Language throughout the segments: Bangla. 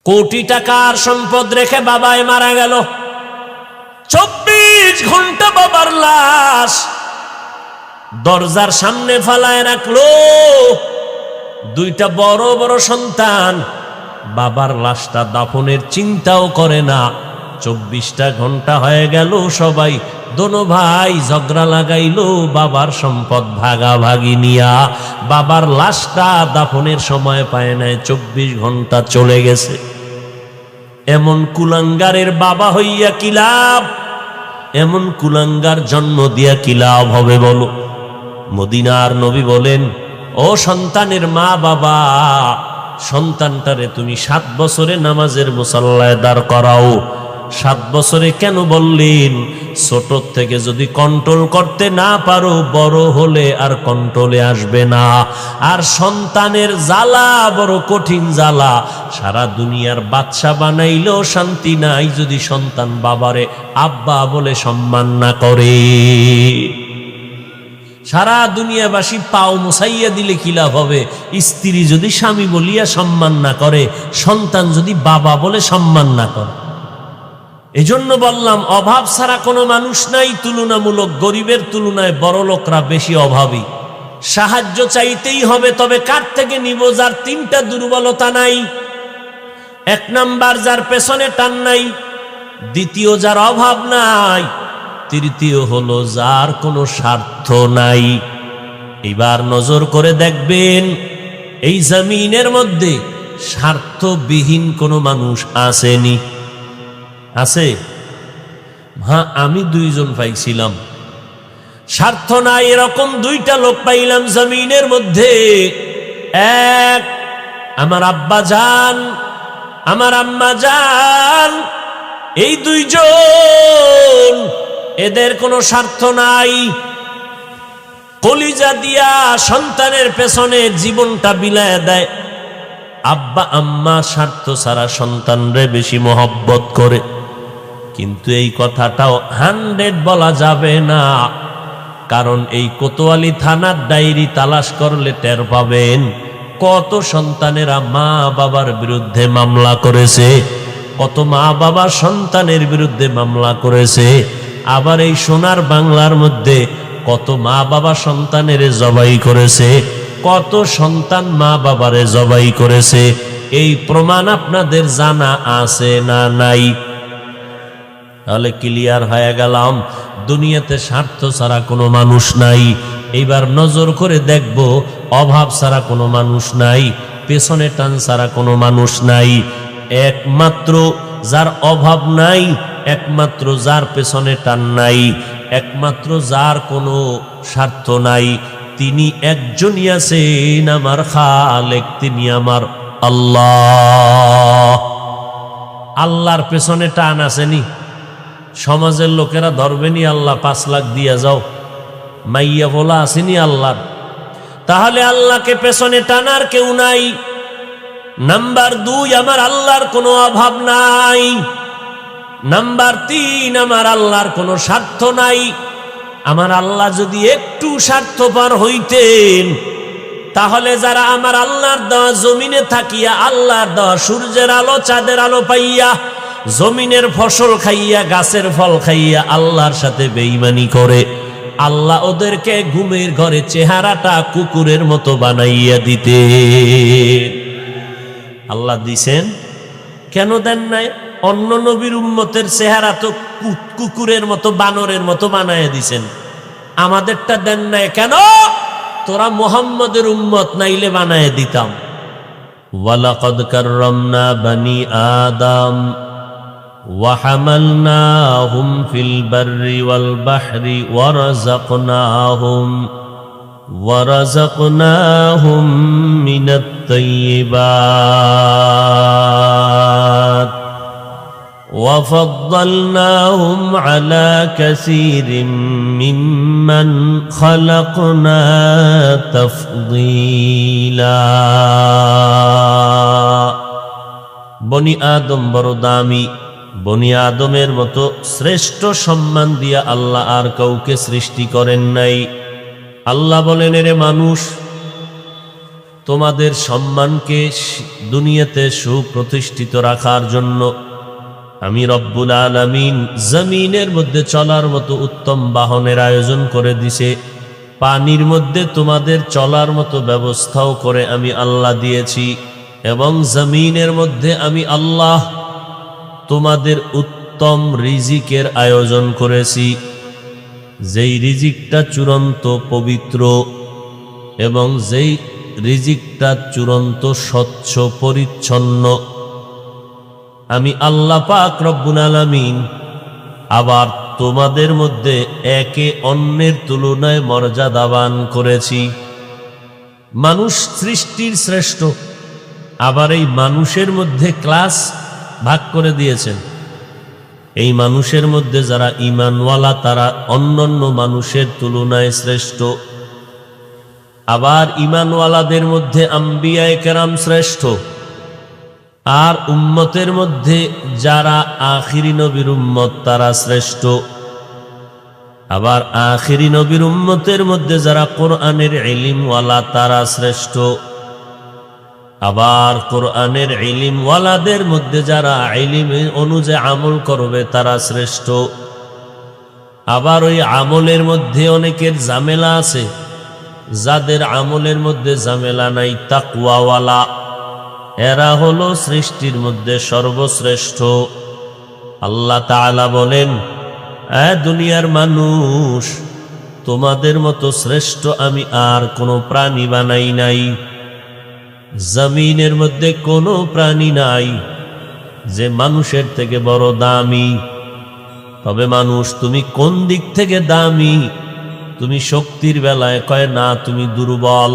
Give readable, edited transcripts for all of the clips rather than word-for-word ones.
কোটি টাকার সম্পদ রেখে বাবায় মারা গেল। 24 ঘন্টা বাবার লাশ দরজার সামনে ফালায় রাখলো। দুইটা বড় বড় সন্তান বাবার লাশটা দাফনের চিন্তাও করে না। 24টা ঘন্টা হয়ে গেল, সবাই দোনো ভাই ঝগড়া লাগাইলো বাবার সম্পদ ভাগাভাগি নিয়া। বাবার লাশটা দাফনের সময় পায় নাই, 24 ঘন্টা চলে গেছে। এমন কুলাঙ্গারের বাবা হইয়া কি লাভ? এমন কুলাঙ্গার জন্ম দিয়া কি লাভ হবে বলো? মদিনার নবী বলেন, ও সন্তানের মা বাবা, সন্তানটারে তুমি 7 বছরে নামাজের মুসাল্লায় দাঁড় করাও। 7 বছরে কেন বললেন? ছোট থেকে যদি কন্ট্রোল করতে না পারো, বড় হলে আর কন্ট্রোলে আসবে না। আর সন্তানের জ্বালা বড় কঠিন জ্বালা। সারা দুনিয়ার বাদশা বানাইলেও শান্তি নাই যদি সন্তান বাবারে আব্বা বলে সম্মান না করে। সারা দুনিয়াবাসী পাও মুসাইয়া দিলে কি লাভ হবে? স্ত্রী যদি স্বামী বলিয়া সম্মান না করে, সন্তান যদি বাবা বলে সম্মান না করে। এজন্য বললাম, অভাব ছাড়া কোনো মানুষ নাই। তুলনামূলক গরিবের তুলনায় বড় লোকরা বেশি অভাবী। সাহায্য চাইতেই হবে, তবে কার থেকে নিব? যার 3টা দুর্বলতা নাই। 1 নাম্বার, যার পেছনে টান নাই। দ্বিতীয়, যার অভাব নাই। তৃতীয় হলো যার কোনো স্বার্থ নাই। এবার নজর করে দেখবেন, এই জমিনের মধ্যে স্বার্থবিহীন কোনো মানুষ আসেনি? আছে? হ্যাঁ, আমি 2 জন পাইছিলাম। স্বার্থ নাই এরকম 2টা লোক পাইলাম জমিনের মধ্যে। এক, আমার আব্বা জান, আমার আম্মা জান। এই 2 জন, এদের কোনো স্বার্থ নাই। কলিজা দিয়া সন্তানের পেছনে জীবনটা বিলায় দেয়। আব্বা আম্মা স্বার্থ ছাড়া সন্তানরে বেশি মহব্বত করে। কিন্তু এই কথাটাও 100 বলা যাবে না, কারণ এই কোতোয়ালি থানার ডায়েরি তালাশ করলে টের পাবেন কত সন্তানেরা মা বাবার বিরুদ্ধে মামলা করেছে, কত মা বাবা সন্তানের বিরুদ্ধে মামলা করেছে। আবার এই সোনার বাংলার মধ্যে কত মা বাবা সন্তানের জবাই করেছে, কত সন্তান মা বাবারে জবাই করেছে। এই প্রমাণ আপনাদের জানা আছে না নাই? তাহলে ক্লিয়ার হয়ে গেলাম, দুনিয়াতে স্বার্থ ছাড়া কোনো মানুষ নাই। এইবার নজর করে দেখব, অভাব ছাড়া কোনো মানুষ নাই, পেছনে টান ছাড়া কোনো মানুষ নাই। একমাত্র যার অভাব নাই, একমাত্র যার পেছনে টান নাই, একমাত্র যার কোনো স্বার্থ নাই, তিনি একজনই আছেন, আমার খালেক, তিনি আমার আল্লাহ। আল্লাহর পেছনে টান আসেনি? সমাজের লোকেরা ধরবেনি আল্লাহ 5 লাখ দিয়া যাও, মাইয়া বলা আসেনি আল্লাহর। তাহলে আল্লাহকে পেছনে টানার কেউ নাই। নাম্বার 2, আমার আল্লাহর কোনো অভাব নাই। নাম্বার 3, আমার আল্লাহর কোনো স্বার্থ নাই। আমার আল্লাহ যদি একটু স্বার্থপর হইতেন, তাহলে যারা আমার আল্লাহর দেওয়া জমিনে থাকিয়া, আল্লাহর দেওয়া সূর্যের আলো চাঁদের আলো পাইয়া, জমিনের ফসল খাইয়া, গাছের ফল খাইয়া আল্লাহর সাথে বেঈমানি করে, আল্লাহ ওদেরকে ঘুমের ঘরে চেহারাটা কুকুরের মতো বানাইয়া দিতে। আল্লাহ দিছেন, কেন দেন নাই? অন্য নবীর উম্মতের চেহারা তো কুকুরের মতো, বানরের মতো বানাইয়া দিছেন, আমাদেরটা দেন নাই কেন? তোরা মুহাম্মদের উম্মত নাইলে বানাইয়া দিতাম। ওয়ালাকাদ কাররামনা বানি আদম وحملناهم في البر والبحر ورزقناهم من الطيبات وفضلناهم على كثير ممن خلقنا تفضيلا। বনি আদম বড় দামি, বনি আদমের মতো শ্রেষ্ঠ সম্মান দিয়া আল্লাহ আর কাউকে সৃষ্টি করেন নাই। আল্লাহ বলেন, এরে মানুষ, তোমাদের সম্মানকে দুনিয়াতে সুপ্রতিষ্ঠিত রাখার জন্য আমি রব্বুল আলামিন জমিনের মধ্যে চলার মতো উত্তম বাহনের আয়োজন করে দিছে। পানির মধ্যে তোমাদের চলার মতো ব্যবস্থাও করে আমি আল্লাহ দিয়েছি, এবং জমিনের মধ্যে আমি আল্লাহ তোমাদের উত্তম রিজিকের আয়োজন করেছি, যেই রিজিকটা চূড়ান্ত পবিত্র এবং যেই রিজিকটা চূড়ান্ত স্বচ্ছ পরিচ্ছন্ন। আমি আল্লাহ পাক রব্বুল আলামিন আবার তোমাদের মধ্যে একে অন্যের তুলনায় মর্যাদাবান করেছি। মানুষ সৃষ্টির শ্রেষ্ঠ, আবার এই মানুষের মধ্যে ক্লাস ভাগ করে দিয়েছেন। এই মানুষের মধ্যে যারা ঈমানওয়ালা তারা অন্যান্য মানুষের তুলনায় শ্রেষ্ঠ, আবার ঈমানওয়ালাদের মধ্যে আম্বিয়ায়ে কেরাম শ্রেষ্ঠ, আর উম্মতের মধ্যে যারা আখিরি নবীর উম্মত তারা শ্রেষ্ঠ, আবার আখিরি নবীর উম্মতের মধ্যে যারা কোরআনের ইলমওয়ালা তারা শ্রেষ্ঠ, আবার কোরআনের ইলমওয়ালাদের মধ্যে যারা ইলম অনুযায়ী আমল করবে তারা শ্রেষ্ঠ। আবার ওই আমলের মধ্যে অনেকের ঝামেলা আছে, যাদের আমলের মধ্যে ঝামেলা নাই, তাকওয়াওয়ালা, এরা হলো সৃষ্টির মধ্যে সর্বশ্রেষ্ঠ। আল্লাহ তাআলা বলেন, দুনিয়ার মানুষ, তোমাদের মতো শ্রেষ্ঠ আমি আর কোনো প্রাণী বানাই নাই। জমিনের মধ্যে কোনো প্রাণী নাই যে মানুষের থেকে বড় দামি। তবে মানুষ তুমি কোন দিক থেকে দামি? তুমি শক্তির বেলায় কয় না তুমি দুর্বল।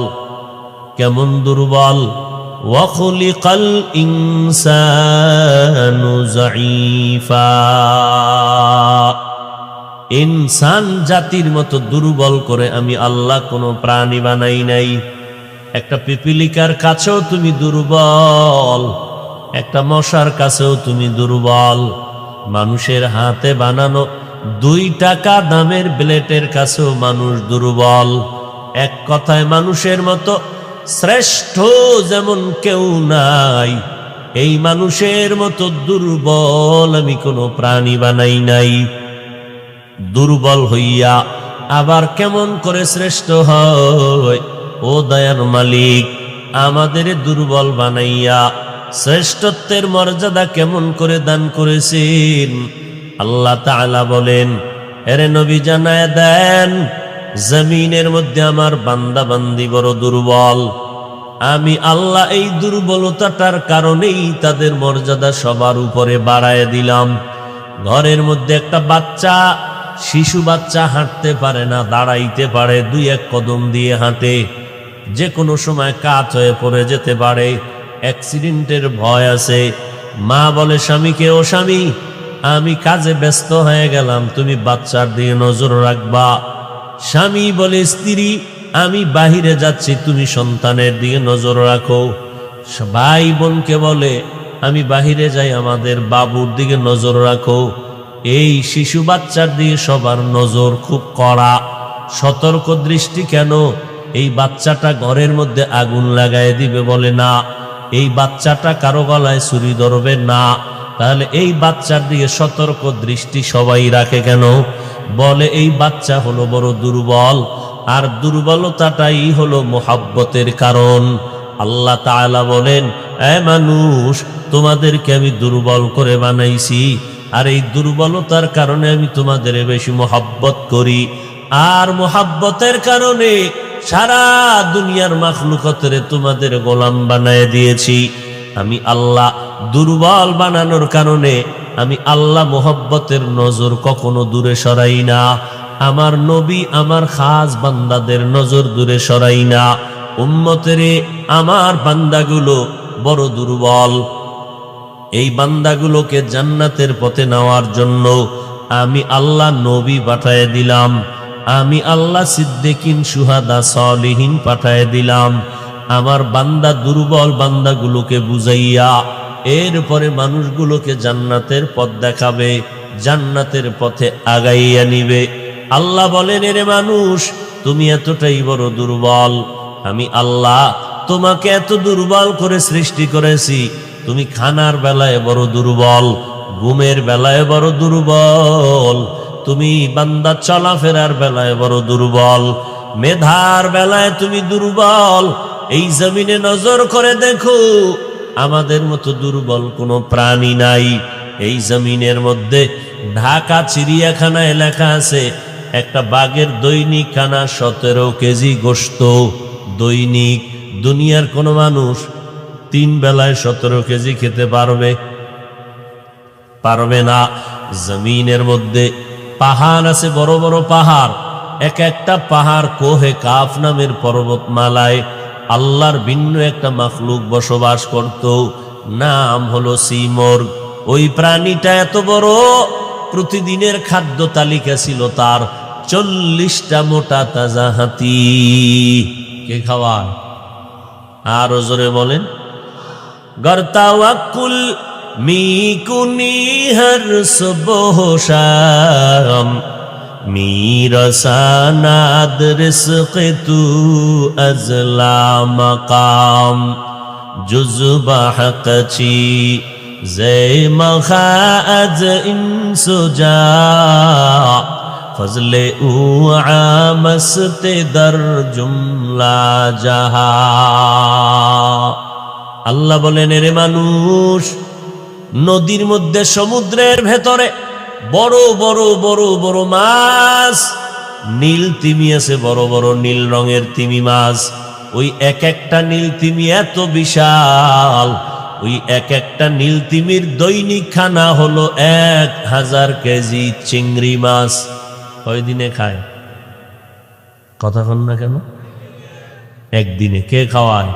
কেমন দুর্বল? ওয়াখলিকাল ইনসানু যায়ীফা, ইনসান জাতির মতো দুর্বল করে আমি আল্লাহ কোনো প্রাণী বানাই নাই। একটা পিপিলিকার কাছেও তুমি দুর্বল, একটা মশার কাছেও তুমি দুর্বল। মানুষের হাতে বানানো 2 টাকা দামের ব্লেটের কাছেও মানুষ দুর্বল। এক কথায় মানুষের মতো শ্রেষ্ঠ যেমন কেউ নাই, এই মানুষের মতো দুর্বল আমি কোনো প্রাণী বানাই নাই। দুর্বল হইয়া আবার কেমন করে শ্রেষ্ঠ হয়? ও দয়ার মালিক, আমাদের দুর্বল বানাইয়া শ্রেষ্ঠত্বের মর্যাদা কেমন করে দান করেছেন। আল্লাহ তাআলা বলেন, এরে নবী জানায় দেন, জমিনের মধ্যে আমার বান্দা বান্দি বড় দুর্বল। আমি আল্লাহ এই দুর্বলতাটার কারণেই তাদের মর্যাদা সবার উপরে বাড়ায় দিলাম। ঘরের মধ্যে একটা বাচ্চা, শিশু বাচ্চা হাঁটতে পারে না, দাঁড়াইতে পারে, 2-1 কদম দিয়ে হাঁটে, যে কোনো সময় কাত হয়ে পড়ে যেতে পারে, অ্যাক্সিডেন্টের ভয় আছে। মা বলে স্বামীকে, ও স্বামী, আমি কাজে ব্যস্ত হয়ে গেলাম, তুমি বাচ্চার দিকে নজর রাখবা। স্বামী বলে স্ত্রী, আমি বাহিরে যাচ্ছি, তুমি সন্তানের দিকে নজর রাখো। ভাই বোনকে বলে, আমি বাহিরে যাই, আমাদের বাবুর দিকে নজর রাখো। এই শিশু বাচ্চার দিকে সবার নজর খুব কড়া, সতর্ক দৃষ্টি। কেন? এই বাচ্চাটা ঘরের মধ্যে আগুন লাগায় দিবে বলে না, এই বাচ্চাটা কারো গলায় ছুরি ধরবে না। তাহলে এই বাচ্চার দিকে সতর্ক দৃষ্টি সবাই রাখে কেন? বলে এই বাচ্চা হলো বড় দুর্বল, আর দুর্বলতাটাই হলো মোহাব্বতের কারণ। আল্লাহ তাআলা বলেন, এ মানুষ, তোমাদেরকে আমি দুর্বল করে বানাইছি, আর এই দুর্বলতার কারণে আমি তোমাদের বেশি মোহাব্বত করি। আর মোহাব্বতের কারণে সারা দুনিয়ার মাখলুকতের তোমাদের গোলাম বানায় দিয়েছি। আমি আল্লাহ দুর্বল বানানোর কারণে আমি আল্লাহ মোহাব্বতের নজর কখনো দূরে সরাই না। আমার নবী আমার খাস বান্দাদের নজর দূরে সরাই না। উম্মতেরে, আমার বান্দাগুলো বড় দুর্বল, এই বান্দাগুলোকে জান্নাতের পথে নেওয়ার জন্য আমি আল্লাহ নবী পাঠায় দিলাম। আমি আল্লাহ সিদ্দিকিন, শুহাদা, সালিহিন পাঠায় দিলাম। আমার বান্দা দুর্বল বান্দাগুলোকে বুঝাইয়া এরপরে মানুষগুলোকে জান্নাতের পথ দেখাবে, জান্নাতের পথে আগাইয়া নিবে। আল্লাহ বলেন, এরে মানুষ, তুমি এতটাই বড় দুর্বল, আমি আল্লাহ তোমাকে এত দুর্বল করে সৃষ্টি করেছি, তুমি খানার বেলায় বড় দুর্বল, ঘুমের বেলায় বড় দুর্বল, তুমি বান্দা চলাফেরার বেলায় বড় দুর্বল, মেধার বেলায় তুমি দুর্বল। এই জমিনে নজর করে দেখো, আমাদের মতো দুর্বল কোনো প্রাণী নাই। এই জমিনের মধ্যে ঢাকা চিড়িয়াখানায় লেখা আছে একটা বাঘের দৈনিক খানা 17 কেজি গোশত দৈনিক। দুনিয়ার কোনো মানুষ 3 বেলায় 17 কেজি খেতে পারবে না। জমিনের মধ্যে পাহাড় আছে, বড় বড় পাহাড়, এক একটা পাহাড় কোহে কাফ নামের পর্বতমালায় আল্লাহর ভিন্ন একটা মাখলুক বসবাস করত, নাম হলো সিমর্গ। ওই প্রাণীটা এত বড়, প্রতিদিনের খাদ্য তালিকা ছিল তার 40টা মোটা তাজা হাতি। কে খাওয়ায়? আরো জোরে বলেন। গরতাওয়াক্কুল মিকুনি হর সুবহ শাম, মিরসানাদ রিজক তু আজলা মাকাম, জুজবা হকচি জে মখাজ ইনসুজা, ফজলে উ আমস্তে দর জুমলা জাহা। আল্লাহ বলেন, এরে মানুষ, নদীর মধ্যে সমুদ্রের ভেতরে বড় বড় বড় বড় মাছ, নীল তিমি আছে, বড় বড় নীল রঙের তিমি মাছ। ওই এক একটা নীল তিমি এত বিশাল, ওই এক একটা নীল তিমির দৈনিক খানা হলো 1000 কেজি চিংড়ি মাছ। কয়দিনে খায়? কথা কন না কেন? একদিনে। কে খাওয়ায়?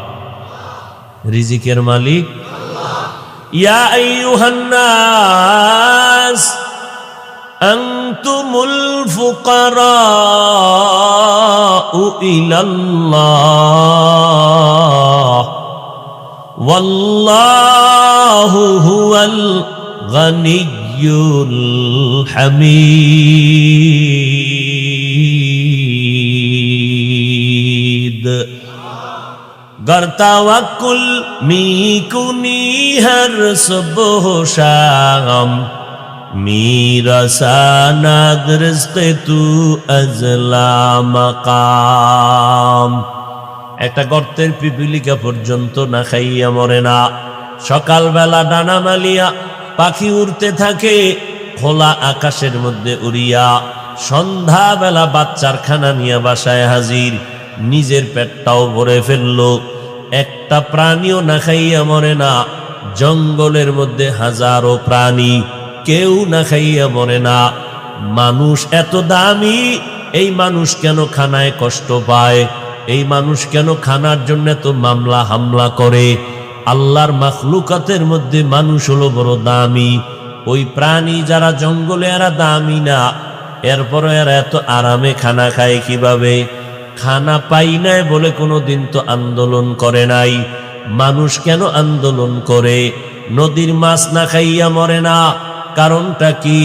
রিজিকের মালিক ইয়া আইয়ুহান নাস আনতুমুল ফুকারাউ ইলাল্লাহ ওয়াল্লাহু হুয়াল গানিয়্যুল হামিদ। গরতাওয়াক্কুল মিকুনি হর সুবহ শাম, মিরসানাদ রিজক তু আজলা মাকাম। একটা গর্তের পিপিলিকা পর্যন্ত না খাইয়া মরে না। সকালবেলা ডানা মালিয়া পাখি উড়তে থাকে খোলা আকাশের মধ্যে উড়িয়া, সন্ধ্যাবেলা বাচ্চার খানা নিয়ে বাসায় হাজির, নিজের পেটটাও ভরে ফেলল। একটা প্রাণীও না খাইয়া মরে না। জঙ্গলের মধ্যে হাজারো প্রাণী, কেউ না খাইয়া মরে না। মানুষ এত দামি, এই মানুষ কেন খানায় কষ্ট পায়? এই মানুষ কেন খানার জন্য এত মামলা হামলা করে? আল্লাহর মাখলুকাতের মধ্যে মানুষ হলো বড় দামি। ওই প্রাণী যারা জঙ্গলে, এরা দামি না, এরপরে এরা এত আরামে খানা খায় কিভাবে? খানা পাই নাই বলে কোনোদিন তো আন্দোলন করে নাই। মানুষ কেন আন্দোলন করে? নদীর মাছ না খাইয়া মরে না, কারণটা কি?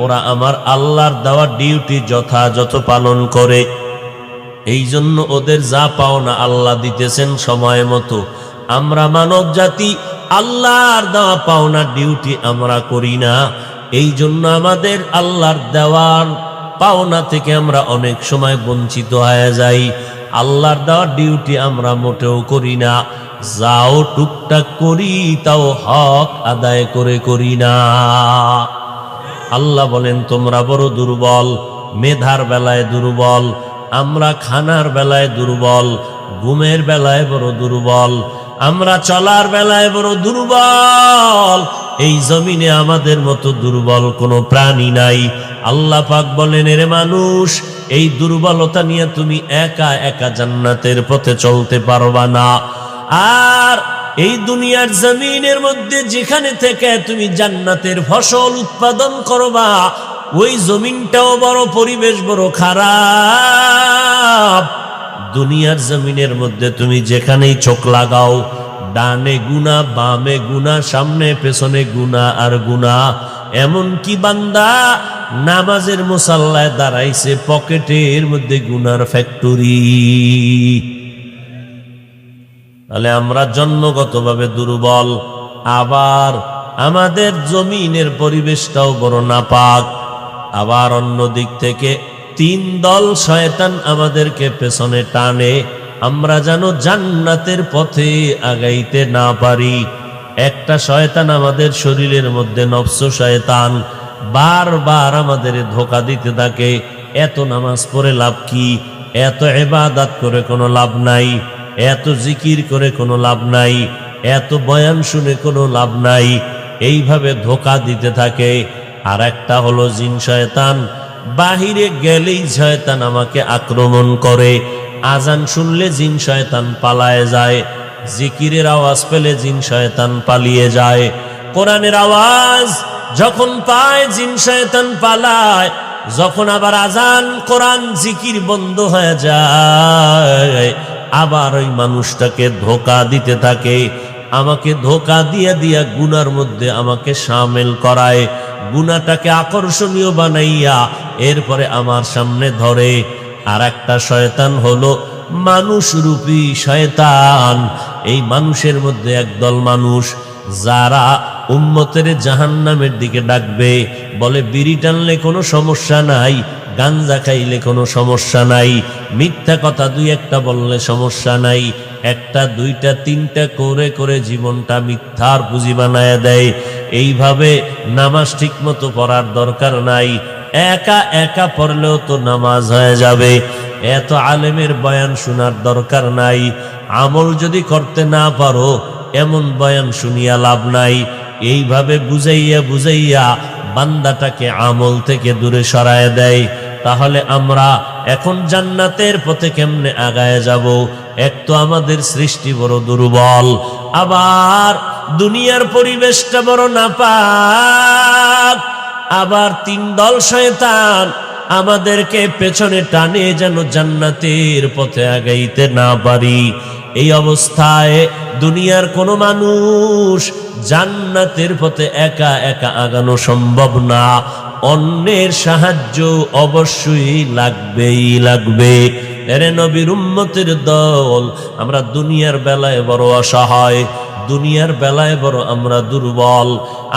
ওরা আমার আল্লাহর দেওয়া ডিউটি যথাযথ পালন করে। এই জন্য ওদের যা পাওনা আল্লাহ দিতেছেন সময় মতো। আমরা মানব জাতি আল্লাহর দেওয়া পাওনা ডিউটি আমরা করি না। এই জন্য আমাদের আল্লাহর দেওয়ার পাওনা থেকে আমরা অনেক সময় বঞ্চিত হয়ে যাই। আল্লাহর দেওয়া ডিউটি আমরা মোটেও করি না। যাও টুকটাক করি, তাও হক আদায় করে করি না। আল্লাহ বলেন, তোমরা বড় দুর্বল, মেধার বেলায় দুর্বল, আমরা খানার বেলায় দুর্বল, ঘুমের বেলায় বড় দুর্বল, আমরা চলার বেলায় বড় দুর্বল। এই জমিনে আমাদের মতো দুর্বল কোনো প্রাণী নাই। আল্লাহ পাক বলেন, এরে মানুষ, এই দুর্বলতা নিয়ে তুমি একা একা জান্নাতের পথে চলতে পারবা না। আর এই দুনিয়ার জমিনের মধ্যে যেখানে থেকে তুমি জান্নাতের ফসল উৎপাদন করবা, ওই জমিনটাও বড়, পরিবেশ বড় খারাপ। দুনিয়ার জমিনের মধ্যে তুমি যেখানেই চোখ লাগাও, ডানে গুনাহ, বামে গুনাহ, সামনে পেছনে গুনাহ আর গুনাহ। এমন কি বান্দা নামাজের মুসাল্লায় দাঁড়াইছে, পকেটের মধ্যে গুনার ফ্যাক্টরি। তাহলে আমরা জন্মগতভাবে দুর্বল, আবার আমাদের জমিনের পরিবেশটাও বড় নাপাক, আবার অন্য দিক থেকে তিন দল শয়তান আমাদেরকে পেছনে টানে, আমরা যেন জান্নাতের পথে আগাইতে না পারি। একটা শয়তান আমাদের শরীরের মধ্যে, নফস শয়তান, বারবার আমাদের ধোঁকা দিতে থাকে, এত নামাজ পড়ে লাভ কি, এত ইবাদত করে কোনো লাভ নাই, এত জিকির করে কোনো লাভ নাই, এত বয়ান শুনে কোনো লাভ নাই, এইভাবে ধোঁকা দিতে থাকে। আর একটা হলো জিন শয়তান, বাহিরে গেলেই শয়তান আমাকে আক্রমণ করে, আজান শুনলে জিন শয়তান পালায় যায়, জিকিরের আওয়াজ পেলে জিন শয়তান পালিয়ে যায়, কোরআনের আওয়াজ যখন পায় জিন শয়তান পালায়, যখন আবার আজান কোরআন জিকির বন্ধ হয়ে যায়, আবার ওই মানুষটাকে ধোঁকা দিতে থাকে, আমাকে ধোঁকা দিয়া দিয়া গুনার মধ্যে আমাকে শামিল করায়, গুনাহটাকে আকর্ষণীয় বানাইয়া এরপরে আমার সামনে ধরে। আর একটা শয়তান হলো মানুষ রূপী শয়তান। এই মানুষের মধ্যে একদল মানুষ যারা উম্মতের জাহান্নামের দিকে ডাকবে, বলে বিড়ি টানলে কোনো সমস্যা নাই, গাঞ্জা খাইলে কোনো সমস্যা নাই, মিথ্যা কথা দুই একটা বললে সমস্যা নাই, একটা দুইটা তিনটা করে করে জীবনটা মিথ্যার পুঁজি বানায় দেয়। এইভাবে নামাজ ঠিক মতো পড়ার দরকার নাই, একা একা পড়লেও তো নামাজ হয়ে যাবে, এত আলেমের বয়ান শোনার দরকার নাই, আমল যদি করতে না পারো এমন বয়ান শুনিয়া লাভ নাই। এইভাবে বুঝাইয়া বুঝাইয়া বান্দাটাকে আমল থেকে দূরে সরায় দেয়। তাহলে আমরা এখন জান্নাতের পথে কেমনে আগায় যাব? এক তো আমাদের সৃষ্টি বড় দুর্বল, আবার দুনিয়ার পরিবেশটা বড় নাপাক, আবার তিন দল শয়তান আমাদেরকে পেছনে টানে যেন জান্নাতের পথে আগাইতে না পারি। এই অবস্থায় দুনিয়ার কোনো মানুষ জান্নাতের পথে একা একা আগানো সম্ভব না, অন্যের সাহায্য অবশ্যই লাগবেই লাগবে। এরে নবীর উম্মতের দল, আমরা দুনিয়ার বেলায় বড় অসহায়, দুনিয়ার বেলায় বড় আমরা দুর্বল,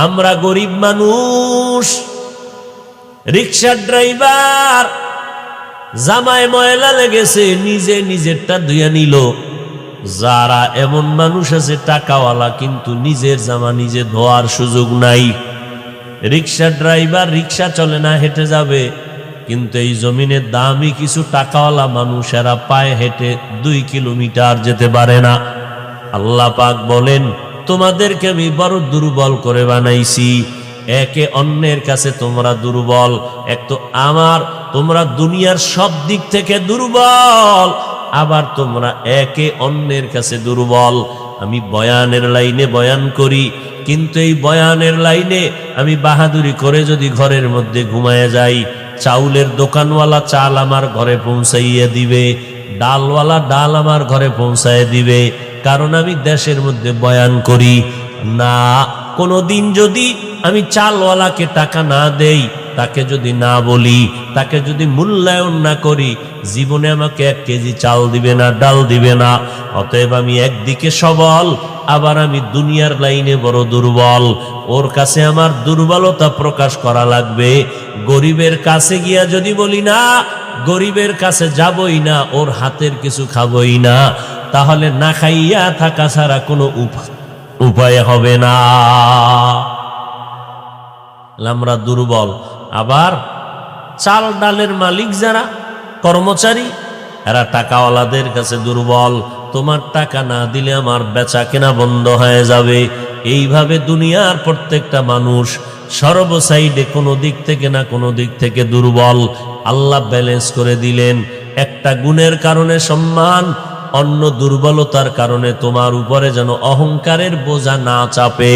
আমরা গরিব মানুষ, রিক্সা ড্রাইভার জামায় ময়লা লেগেছে নিজে নিজেরটা ধুইয়া নিল। যারা এমন মানুষ আছে টাকাওয়ালা কিন্তু নিজের জামা নিজে ধোয়ার সুযোগ নাই। রিক্সা ড্রাইভার রিক্সা চলে না, হেঁটে যাবে, কিন্তু এই জমিনের দামি কিছু টাকাওয়ালা মানুষেরা পায়ে হেঁটে 2 কিলোমিটার যেতে পারে না। আল্লাহ পাক বলেন, তোমাদেরকে আমি বড় দুর্বল করে বানাইছি, একে অন্যের কাছে তোমরা দুর্বল। এক তো তোমরা দুনিয়ার সব দিক থেকে দুর্বল, আবার তোমরা একে অন্যের কাছে দুর্বল। আমি বয়ানের লাইনে বয়ান করি, কিন্তু এই বয়ানের লাইনে আমি বাহাদুরি করে যদি ঘরের মধ্যে ঘুমায় যাই, চাউলের দোকানওয়ালা চাল আমার ঘরে পৌঁছাইয়া দিবে, ডালওয়ালা ডাল আমার ঘরে পৌঁছায় দিবে, কারণ আমি দেশের মধ্যে বয়ান করি না। কোনোদিন যদি আমি চালওয়ালাকে টাকা না দেই, তাকে যদি না বলি, তাকে যদি মূল্যায়ন না করি, জীবনে আমাকে 1 কেজি চাল দিবে না, ডাল দিবে না। অতএব আমি একদিকে সবল, আবার আমি দুনিয়ার লাইনে বড় দুর্বল। ওর কাছে আমার দুর্বলতা প্রকাশ করা লাগবে। গরিবের কাছে গিয়া যদি বলি না, গরিবের কাছে যাবই না, ওর হাতের কিছু খাবই না, তাহলে না খাইয়া থাকা ছাড়া কোনো উপায় হবে না। আমরা দুর্বল। আবার চাল ডালের মালিক যারা কর্মচারী, এরা টাকাওয়ালাদের কাছে দুর্বল, তোমার টাকা না দিলে আমার বেচা কেনা বন্ধ হয়ে যাবে। এইভাবে দুনিয়ার প্রত্যেকটা মানুষ সর্ব সাইডে কোনো দিক থেকে না কোনো দিক থেকে দুর্বল। আল্লাহ ব্যালেন্স করে দিলেন, একটা গুণের কারণে সম্মান, অন্য দুর্বলতার কারণে তোমার উপরে যেন অহংকারের বোঝা না চাপে,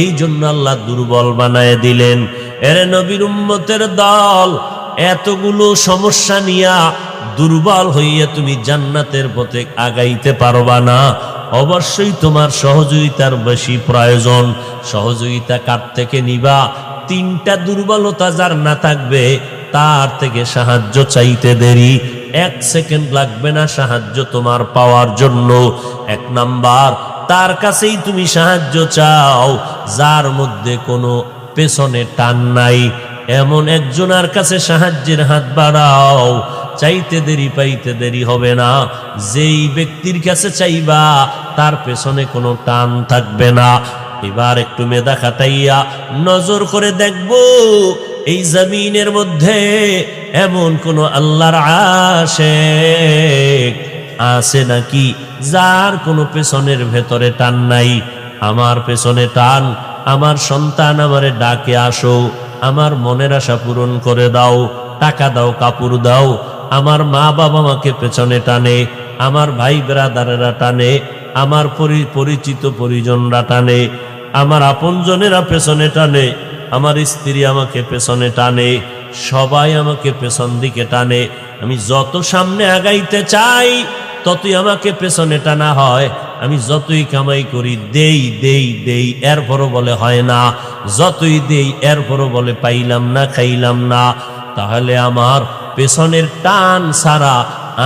এই জন্য আল্লাহ দুর্বল বানায় দিলেন। এরে নবীর উম্মতের দল, এতগুলো সমস্যা নিয়া দুর্বল হইয়া তুমি জান্নাতের পথে আগাইতে পারবা না। অবশ্যই তোমার সহযোগিতার বেশি প্রয়োজন। সহযোগিতা কার থেকে নিবা? 3টা দুর্বলতা যার না থাকবে তার থেকে সাহায্য চাইতে দেরি, এক সেকেন্ড লাগবে না সাহায্য তোমার পাওয়ার জন্য। এক নাম্বার, তার কাছেই তুমি সাহায্য চাও যার মধ্যে কোনো পেছনে টান নাই। এমন একজনের কাছে সাহায্যের হাত বাড়াও, চাইতে দেরি পাইতে দেরি হবে না। যেই ব্যক্তির কাছে চাইবা তার পেছনে কোনো টান থাকবে না। এবার একটু মেধা খাটাইয়া নজর করে দেখব এই জমিনের মধ্যে এমন কোন আল্লাহর আশিক আছে নাকি যার কোনো পেছনের ভেতরে টান নাই। আমার পেছনে টান, আমার সন্তান আমারে ডাকে আসো, আমার মনের আশা পূরণ করে দাও, টাকা দাও, কাপড় দাও। আমার মা বাবা আমাকে পেছনে টানে, আমার ভাই ব্রাদারেরা টানে, আমার পরিচিত পরিজনরা টানে, আমার আপনজনেরা পেছনে টানে, আমার স্ত্রী আমাকে পেছনে টানে, সবাই আমাকে পেছন দিকে টানে। আমি যত সামনে আগাইতে চাই ততই আমাকে পেছনে টানা হয়। আমি যতই কামাই করি দেই দেই দেই, এরপরও বলে হয় না। যতই দেই এরপরও বলে পাইলাম না, খাইলাম না। তাহলে আমার পেছনের টান ছাড়া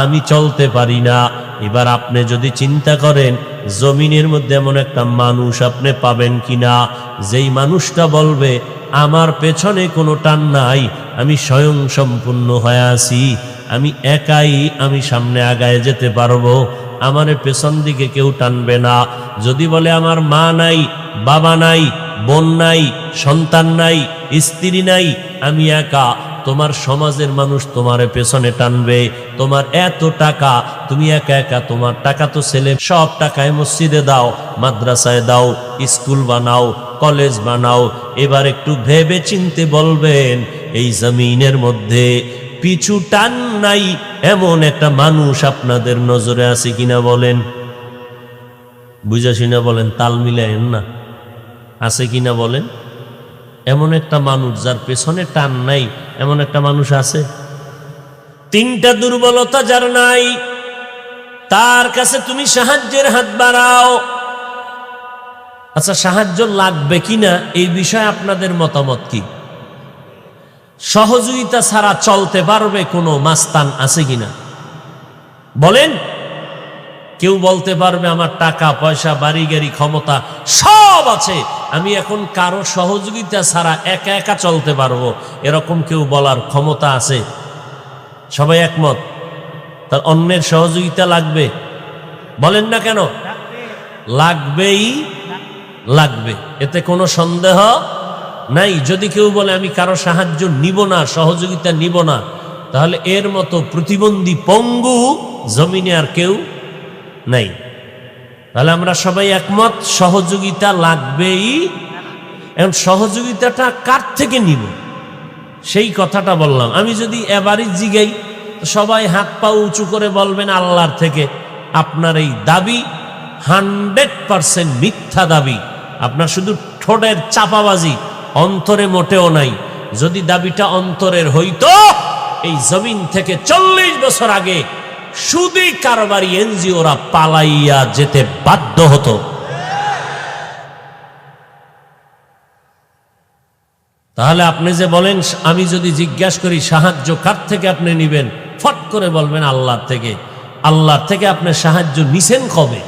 আমি চলতে পারি না। এবার আপনি যদি চিন্তা করেন জমিনের মধ্যে এমন একটা মানুষ আপনি পাবেন কিনা যেই মানুষটা বলবে আমার পেছনে কোনো টান নাই, আমি স্বয়ং সম্পূর্ণ হয়ে আছি, আমি একাই আমি সামনে আগায় যেতে পারবো, আমার পেছন দিকে কেউ টানবে না। যদি বলে আমার মা নাই, বাবা নাই, বোন নাই, সন্তান নাই, স্ত্রী নাই, আমি একা, তোমার সমাজের মানুষ তোমার পেছনে টানবে। তোমার এত টাকা, তুমি একা একা, তোমার টাকা তো ছেলে সব টাকায় মসজিদে দাও, মাদ্রাসায় দাও, স্কুল বানাও, কলেজ বানাও। এবার একটু ভেবে চিনতে বলবেন এই জমিনের মধ্যে পিছু টান নাই এমন একটা মানুষ আপনাদের নজরে আছে কিনা বলেন। বুঝাছি না বলেন, তাল মিলায়েন না, আছে কিনা বলেন। এমন একটা মানুষ যার পেছনে টান নাই, এমন একটা মানুষ আছে। তিনটা দুর্বলতা যার নাই তার কাছে তুমি সাহায্যের হাত বাড়াও। আচ্ছা, সাহায্য লাগবে কিনা এই বিষয়ে আপনাদের মতামত কি? সহযোগিতা ছাড়া চলতে পারবে কোনো মাস্তান আছে কিনা বলেন। কেউ বলতে পারবে আমার টাকা পয়সা, বাড়ি গাড়ি, ক্ষমতা সব আছে, আমি এখন কারো সহযোগিতা ছাড়া একা একা চলতে পারবো, এরকম কেউ বলার ক্ষমতা আছে? সবাই একমত। তার অন্যের সহযোগিতা লাগবে, বলেন না কেন? লাগবেই লাগবে, এতে কোনো সন্দেহ নাই। যদি কেউ বলে আমি কারো সাহায্য নিব না, সহযোগিতা নিব না, তাহলে এর মতো প্রতিবন্ধী পঙ্গু জমিনে আর কেউ নাই। তাহলে আমরা সবাই একমত, সহযোগিতা লাগবেই। এখন সহযোগিতাটা কার থেকে নিব সেই কথাটা বললাম। আমি যদি এবারই জিগাই সবাই হাত পা উঁচু করে বলবেন আল্লাহর থেকে। আপনার এই দাবি 100% মিথ্যা দাবি, আপনার শুধু ঠোঁটের চাপাবাজি, অন্তরে মোটেও নাই। যদি দাবিটা অন্তরের হইতো এই জমিন থেকে 40 বছর আগে সুদী কারবারি এনজিওরা পালাইয়া যেতে বাধ্য হতো। তাহলে আপনি যে বলেন, আমি যদি জিজ্ঞাসা করি সাহায্য কার থেকে আপনি নিবেন, ফট করে বলবেন আল্লাহর থেকে। আল্লাহর থেকে আপনি সাহায্য নিছেন কবে?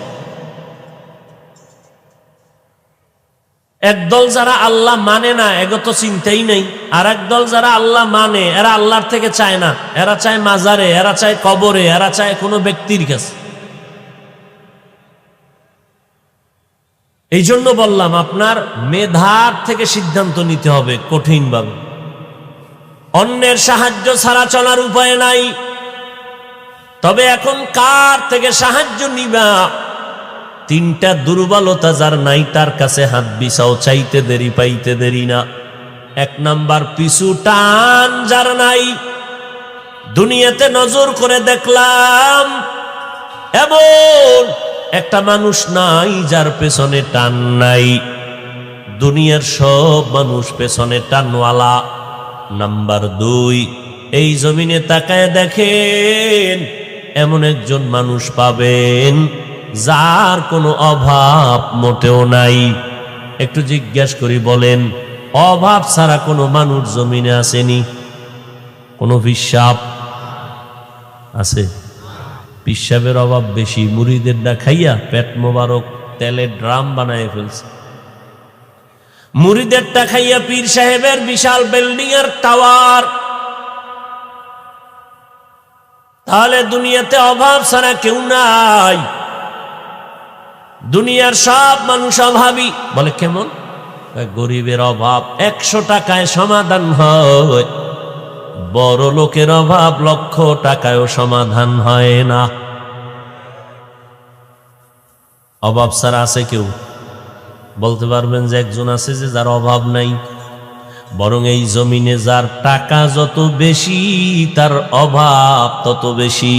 একদল যারা আল্লাহ মানে না এগত চিন্তাই নেই, আর একদল যারা আল্লাহ মানে এরা আল্লাহর থেকে চায় না, এরা চায় মাজারে, এরা চায় কবরে, এরা চায় কোনো ব্যক্তির কাছে। এই জন্য বললাম আপনার মেধার থেকে সিদ্ধান্ত নিতে হবে কঠিনভাবে। অন্যের সাহায্য ছাড়া চলার উপায় নাই। তবে এখন কার থেকে সাহায্য নিবা? তিনটা দুর্বলতা যার নাই তার কাছে হাত বিছাও, চাইতে দেরি পাইতে দেরি না। এক নাম্বার, পিছু টান যার নাই। দুনিয়াতে নজর করে দেখলাম এমন একটা মানুষ নাই যার পেছনে টান নাই। দুনিয়ার সব মানুষ পেছনে টানওয়ালা। নাম্বার 2, এই জমিনে তাকায় দেখেন এমন একজন মানুষ পাবেন যার কোনো অভাব মোটেও নাই। একটু জিজ্ঞাসা করি, বলেন অভাব ছাড়া কোনো মানুষ জমিনে আসেনি? কোনো হিসাব আছে? পিসাবের অভাব বেশি, মুরিদেরটা খাইয়া পেট মোবারক তেলের ড্রাম বানায় ফেলছে। মুরিদেরটা খাইয়া পীর সাহেবের বিশাল বিল্ডিং এর টাওয়ার। তাহলে দুনিয়াতে অভাব ছাড়া কেউ নাই। দুনিয়ার সব মানুষ অভাবী। বলে কেমন? গরিবের অভাব 100 টাকায় সমাধান হয়, বড় লোকের অভাব লক্ষ টাকায়ও সমাধান হয় না। অভাব ছাড়া আছে কেউ? বলতে পারবেন যে একজন আছে যে যার অভাব নাই? বরং এই জমিনে যার টাকা যত বেশি তার অভাব তত বেশি।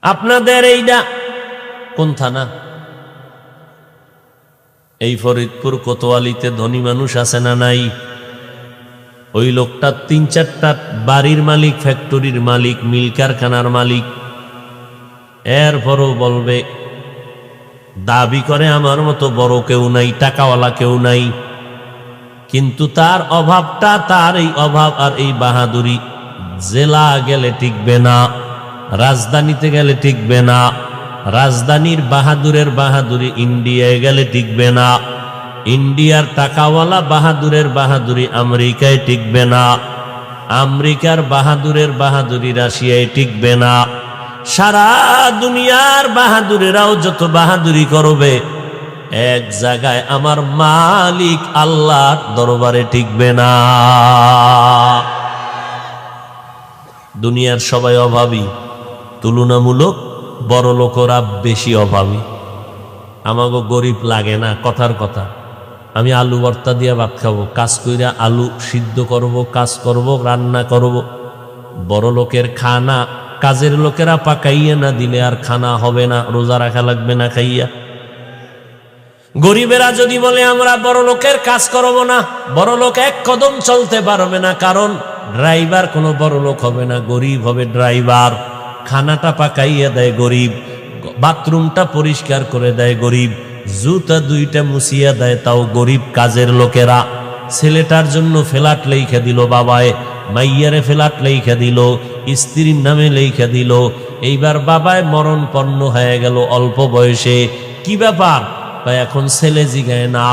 আপনাদের এইটা কোন থানা? এই ফরিদপুর কোতোয়ালিতে ধনী মানুষ আছে না নাই? ওই লোকটা 3-4টা বাড়ির মালিক, ফ্যাক্টরির মালিক, মিল কারখানার মালিক। এরপরও বলবে, দাবি করে আমার মতো বড় কেউ নাই, টাকাওয়ালা কেউ নাই। কিন্তু তার অভাবটা, তার এই অভাব আর এই বাহাদুরি জেলা গেলে টিকবে না, রাজধানীতে গেলে টিকবে না। রাজধানীর বাহাদুরের বাহাদুরি ইন্ডিয়ায় গেলে টিকবে না। ইন্ডিয়ার টাকাওয়ালা বাহাদুরের বাহাদুরি আমেরিকায় টিকবে না। আমেরিকার বাহাদুরের বাহাদুরি রাশিয়ায় টিকবে না। সারা দুনিয়ার বাহাদুরেরাও যত বাহাদুরি করবে, এক জায়গায় আমার মালিক আল্লাহর দরবারে টিকবে না। দুনিয়ার সবাই অভাবী, তুলনামূলক বড় লোকেরা বেশি অভাবী। আমাকে গরিব লাগে না, কথার কথা। আমি আলু ভর্তা দিয়া ভাত খাবো, কাজ কইরা আলু সিদ্ধ করব, কাজ করব, রান্না করব। বড় লোকের খানা কাজের লোকেরা পাকাইয়া না দিলে আর খানা হবে না, রোজা রাখা লাগবে না খাইয়া। গরিবেরা যদি বলে আমরা বড় লোকের কাজ করব না, বড় লোক এক কদম চলতে পারবে না। কারণ ড্রাইভার কোনো বড় লোক হবে না, গরিব হবে ড্রাইভার। খানাটা পাকাইয়া দেয় গরিব, বাথরুমটা পরিষ্কার করে দেয় গরিব, জুতা 2টা মুছিয়া দেয় তাও গরিব কাজের লোকেরা। ছেলেটার জন্য ফ্ল্যাট লেখা দিল বাবায়, মাইয়ারে ফ্ল্যাট লেখা দিল, স্ত্রীর নামে লেখা দিল। এইবার বাবায় মরণপন্ন হয়ে গেল অল্প বয়সে। কি ব্যাপার? এখন ছেলে জিগায় না,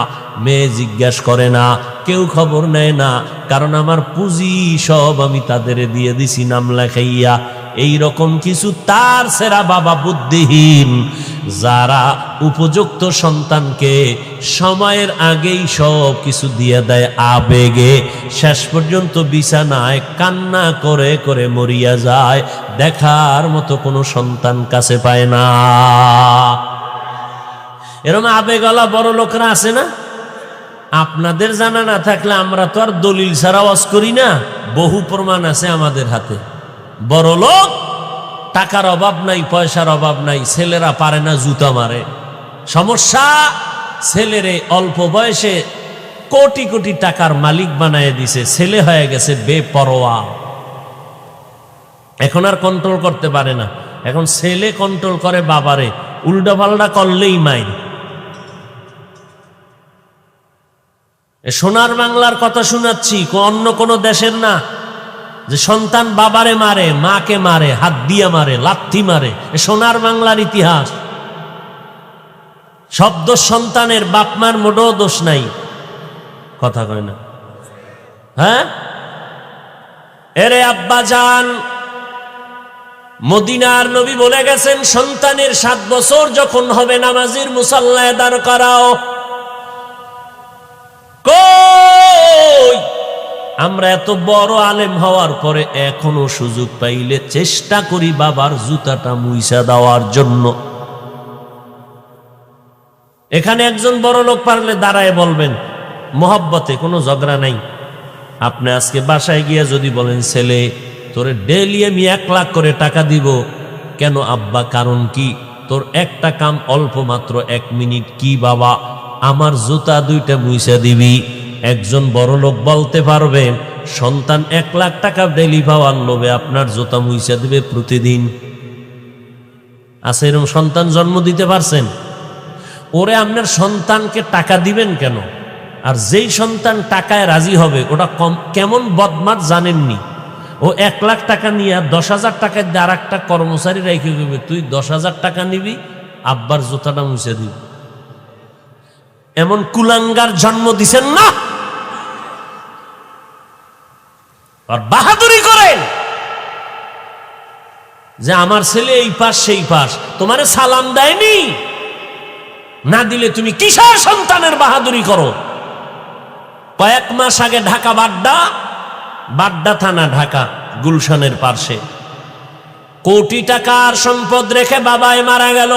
মেয়ে জিজ্ঞাসা করে না, কেউ খবর নেয় না। কারণ আমার পুঁজি সব আমি তাদের দিয়ে দিছি নাম লেখাইয়া। এই রকম কিছু তার সেরা বাবা বুদ্ধিহীন, যারা উপযুক্ত সন্তানকে সময়ের আগেই সব কিছু দিয়ে দেয় আবেগে, শেষ পর্যন্ত বিছানায় কান্না করে করে মরিয়া যায়, দেখার মতো কোনো সন্তান কাছে পায় না। এরকম আবেগওয়ালা বড় লোকরা আছে না? আপনাদের জানা না থাকলে আমরা তো আর দলিল ছাড়া ওয়াজ করি না, বহু প্রমাণ আছে আমাদের হাতে। বড় লোক, টাকার অভাব নাই, পয়সার অভাব নাই, ছেলেরা পারে না জুতা মারে। সমস্যা, ছেলেরে অল্প বয়সে কোটি কোটি টাকার মালিক বানায় দিছে, ছেলে হয়ে গেছে বেপরোয়া। এখন আর কন্ট্রোল করতে পারে না। এখন ছেলে কন্ট্রোল করে বাবারে, উল্টা পাল্টা করলেই মাইর। সোনার বাংলার কথা শোনাচ্ছি, অন্য কোন দেশের না, যে সন্তান বাবারে মারে, মাকে মারে, হাত দিয়ে মারে, লাথি মারে। সোনার বাংলার ইতিহাস। শব্দ সন্তানের, বাপ মার মোটেও দোষ নাই। কথা কয় না? হ্যাঁ, এরে আব্বা জান, মদিনার নবী বলে গেছেন, সন্তানের 7 বছর যখন হবে নামাজের মুসাল্লায় দাঁড় করাও। কই আমরা এত বড় আলেম হওয়ার পরে এখনো সুযোগ পাইলে চেষ্টা করি বাবার জুতাটা মুইসা দেওয়ার জন্য। এখানে একজন বড় লোক পারলে দাঁড়ায় বলবেন, মোহাব্বতে কোনো ঝগড়া নাই। আপনি আজকে বাসায় গিয়ে যদি বলেন, ছেলে তোরে ডেইলি আমি 1 লাখ করে টাকা দিব। কেন আব্বা? কারণ কি? তোর একটা কাম অল্প মাত্র 1 মিনিট। কি বাবা? আমার জুতা 2টা মুইসা দিবি। একজন বড় লোক বলতে পারবেন, সন্তান 1 লাখ টাকা ডেইলি পাওয়ার লোভে আপনার জুতা মুইসা দিবে প্রতিদিন? আছে এরকম সন্তান জন্ম দিতে পারছেন? ওরে আপনার সন্তানকে টাকা দিবেন কেন? আর যেই সন্তান টাকায় রাজি হবে ওটা কেমন বদমাশ জানেননি? ও 1 লাখ টাকা নিয়ে 10,000 টাকায় আর একটা কর্মচারী রেখে দেবে, তুই 10,000 টাকা নিবি, আব্বার জুতাটা মুছে দিবি। এমন কুলাঙ্গার জন্ম দিছেন না, আর বাহাদুরি করেন যে আমার ছেলে এই পাশ সেই পাশ, তোমারে সালাম দেয়নি, না দিলে তুমি কিসের সন্তানের বাহাদুরি করো। কয়েক মাস আগে ঢাকা বাড্ডা থানা, ঢাকা গুলশানের পাশে, কোটি টাকার সম্পদ রেখে বাবায় মারা গেল।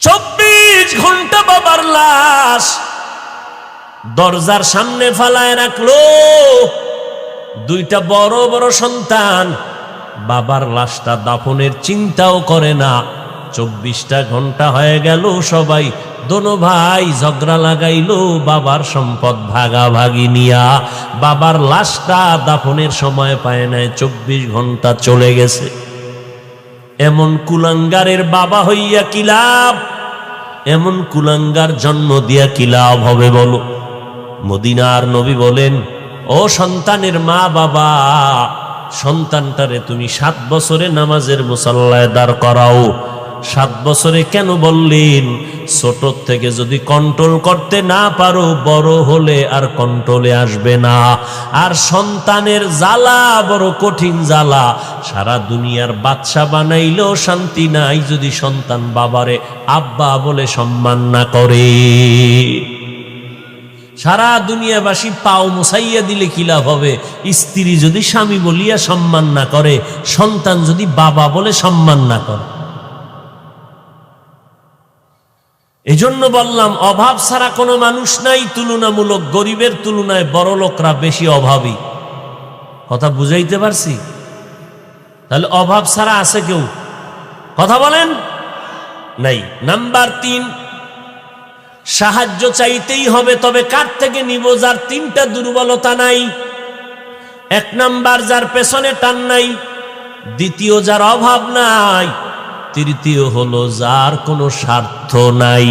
24 ঘন্টা বাবার লাশ দরজার সামনে ফালায় রাখলো। 2টা বড় বড় সন্তান বাবার লাশটা দাফনের চিন্তাও করে না। 24টা ঘন্টা হয়ে গেল, সবাই দোনো ভাই ঝগড়া লাগাইলো বাবার সম্পদ ভাগাভাগি নিয়া। বাবার লাশটা দাফনের সময় পায় নাই, 24 ঘন্টা চলে গেছে। এমন কুলাঙ্গারের বাবা হইয়া কি লাভ? এমন কুলাঙ্গার জন্ম দিয়া কি লাভ হবে বলো? মদিনার নবী বলেন, ও সন্তানের মা বাবা, সন্তানটারে তুমি 7 বছরে নামাজের মুসাল্লায় দাঁড় করাও। 7 বছরে কেন বললেন? ছোট থেকে যদি কন্ট্রোল করতে না পারো, বড় হলে আর কন্ট্রোলে আসবে না। আর সন্তানের জ্বালা বড় কঠিন জ্বালা। সারা দুনিয়ার বাদশা বানাইলেও শান্তি নাই যদি সন্তান বাবারে আব্বা বলে সম্মান না করে। সারা দুনিয়াবাসী পাও মুসাইয়া দিলে কি লাভ হবে? স্ত্রী যদি স্বামী বলিয়া সম্মান না করে, সন্তান যদি বাবা বলে সম্মান না করে। এজন্য বললাম, অভাব ছাড়া কোনো মানুষ নাই। তুলনামূলক গরিবের তুলনায় বড় লোকরা বেশি অভাবী। কথা বুঝাইতে পারছি? তাহলে অভাব ছাড়া আছে কেউ? কথা বলেন, নাই। নাম্বার 3, সাহায্য চাইতেই হবে, তবে কার থেকে নিব? যার 3টা দুর্বলতা নাই। 1 নাম্বার যার পেছনে টান নাই, 2য় যার অভাব নাই, 3য় হলো যার কোনো স্বার্থ নাই।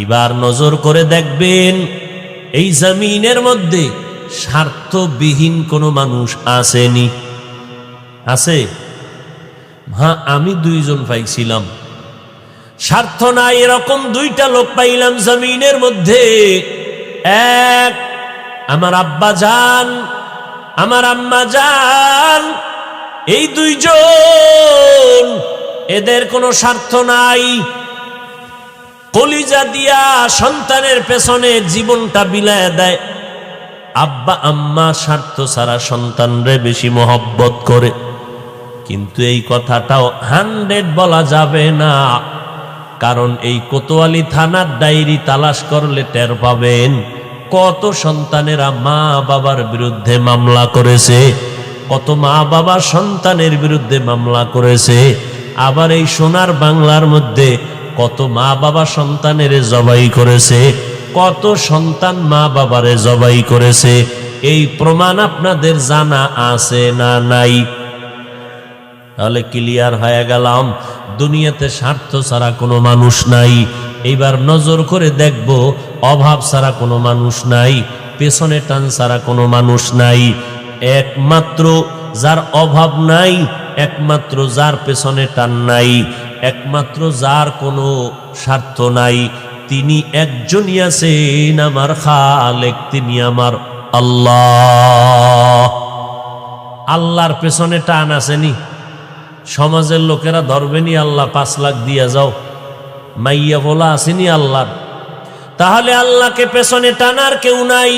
এবার নজর করে দেখবেন, এই জমিনের মধ্যে স্বার্থবিহীন কোনো মানুষ আসেনি? আছে? হ্যাঁ, আমি 2 জন পাইছিলাম। স্বার্থ নাই এরকম 2টা লোক পাইলাম জমিনের মধ্যে। এক, আমার আব্বা জান, আমার আম্মা জান। এই 2 জন, এদের কোনো স্বার্থ নাই। কলিজা দিয়া সন্তানের পেছনে জীবনটা বিলায় দেয়। আব্বা আম্মা স্বার্থ ছাড়া সন্তানরে বেশি মহব্বত করে। কিন্তু এই কথাটাও 100 বলা যাবে না, কারণ এই কোতোয়ালি থানার ডায়েরি তালাশ করলে টের পাবেন কত সন্তানেরা মা বাবার বিরুদ্ধে মামলা করেছে, কত মা বাবা সন্তানের বিরুদ্ধে মামলা করেছে। আবার এই সোনার বাংলার মধ্যে কত মা বাবা সন্তানের জবাই করেছে, কত সন্তান মা বাবারে জবাই করেছে। এই প্রমাণ আপনাদের জানা আছে না নাই? তাহলে ক্লিয়ার হয়ে গেলাম, দুনিয়াতে স্বার্থ ছাড়া কোনো মানুষ নাই। এইবার নজর করে দেখব, অভাব ছাড়া কোনো মানুষ নাই, পেছনে টান ছাড়া কোনো মানুষ নাই। একমাত্র যার অভাব নাই, একমাত্র যার পেছনে টান নাই, একমাত্র যার কোনো স্বার্থ নাই, তিনি একজনই আছেন, আমার খালেক, তিনি আমার আল্লাহ। আল্লাহর পেছনে টান আসেনি? সমাজের লোকেরা ধরবেনি, আল্লাহ 5 লাখ দিয়া যাও, মাইয়া বলা আসেনি আল্লাহর। তাহলে আল্লাহকে পেছনে টানার কেউ নাই।